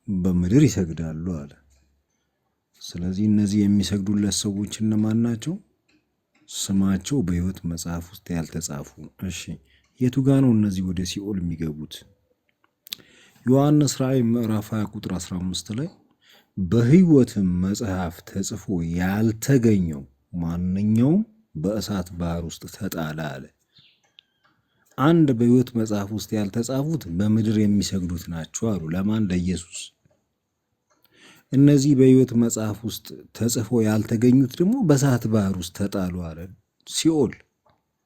በምድር ይሰግዳሉ አለ። ስለዚህ እነዚህ የሚሰግዱለት ሰዎች እነማን ናቸው? ስማቸው በሕይወት መጽሐፍ ውስጥ ያልተጻፉ። እሺ፣ የቱ ጋ ነው እነዚህ ወደ ሲኦል የሚገቡት? ዮሐንስ ራእይ ምዕራፍ 20 ቁጥር 15 ላይ በሕይወትም መጽሐፍ ተጽፎ ያልተገኘው ማንኛውም በእሳት ባህር ውስጥ ተጣለ አለ። አንድ በሕይወት መጽሐፍ ውስጥ ያልተጻፉት በምድር የሚሰግዱት ናቸው አሉ። ለማን? ለኢየሱስ። እነዚህ በሕይወት መጽሐፍ ውስጥ ተጽፎ ያልተገኙት ደግሞ በእሳት ባህር ውስጥ ተጣሉ አለ። ሲኦል።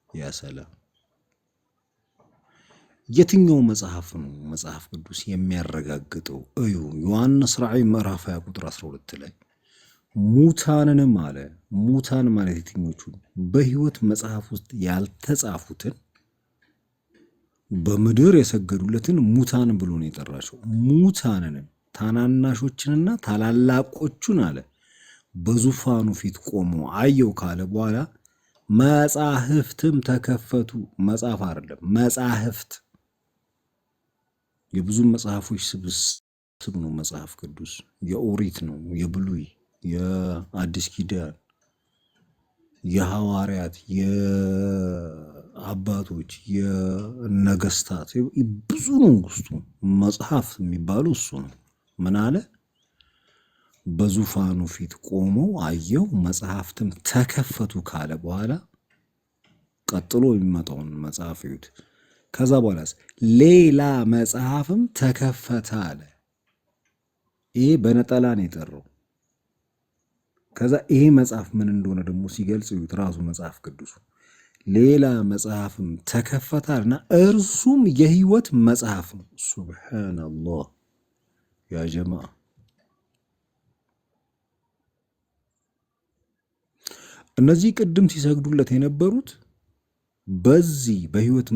ያ ሰላም። የትኛው መጽሐፍ ነው መጽሐፍ ቅዱስ የሚያረጋግጠው? እዩ። ዮሐንስ ራእይ ምዕራፍ 20 ቁጥር 12 ላይ ሙታንንም አለ። ሙታን ማለት የትኞቹ? በሕይወት መጽሐፍ ውስጥ ያልተጻፉትን በምድር የሰገዱለትን ሙታን ብሎ ነው የጠራቸው። ሙታንንም ታናናሾችንና ታላላቆቹን አለ በዙፋኑ ፊት ቆሞ አየው ካለ በኋላ መጻሕፍትም ተከፈቱ። መጽሐፍ አይደለም፣ መጻሕፍት። የብዙ መጽሐፎች ስብስብ ነው መጽሐፍ ቅዱስ። የኦሪት ነው፣ የብሉይ፣ የአዲስ ኪዳን፣ የሐዋርያት፣ የአባቶች፣ የነገስታት ብዙ ነው ውስጡ። መጽሐፍ የሚባለው እሱ ነው። ምን አለ? በዙፋኑ ፊት ቆመው አየው መጽሐፍትም ተከፈቱ ካለ በኋላ ቀጥሎ የሚመጣውን መጽሐፍ ይዩት። ከዛ በኋላስ ሌላ መጽሐፍም ተከፈተ አለ። ይሄ በነጠላ ነው የጠራው። ከዛ ይሄ መጽሐፍ ምን እንደሆነ ደግሞ ሲገልጽ ይዩት። ራሱ መጽሐፍ ቅዱሱ ሌላ መጽሐፍም ተከፈታልና እርሱም የሕይወት መጽሐፍ ነው። ሱብሃነላህ ያ ጀማዓ። እነዚህ ቅድም ሲሰግዱለት የነበሩት በዚህ በሕይወት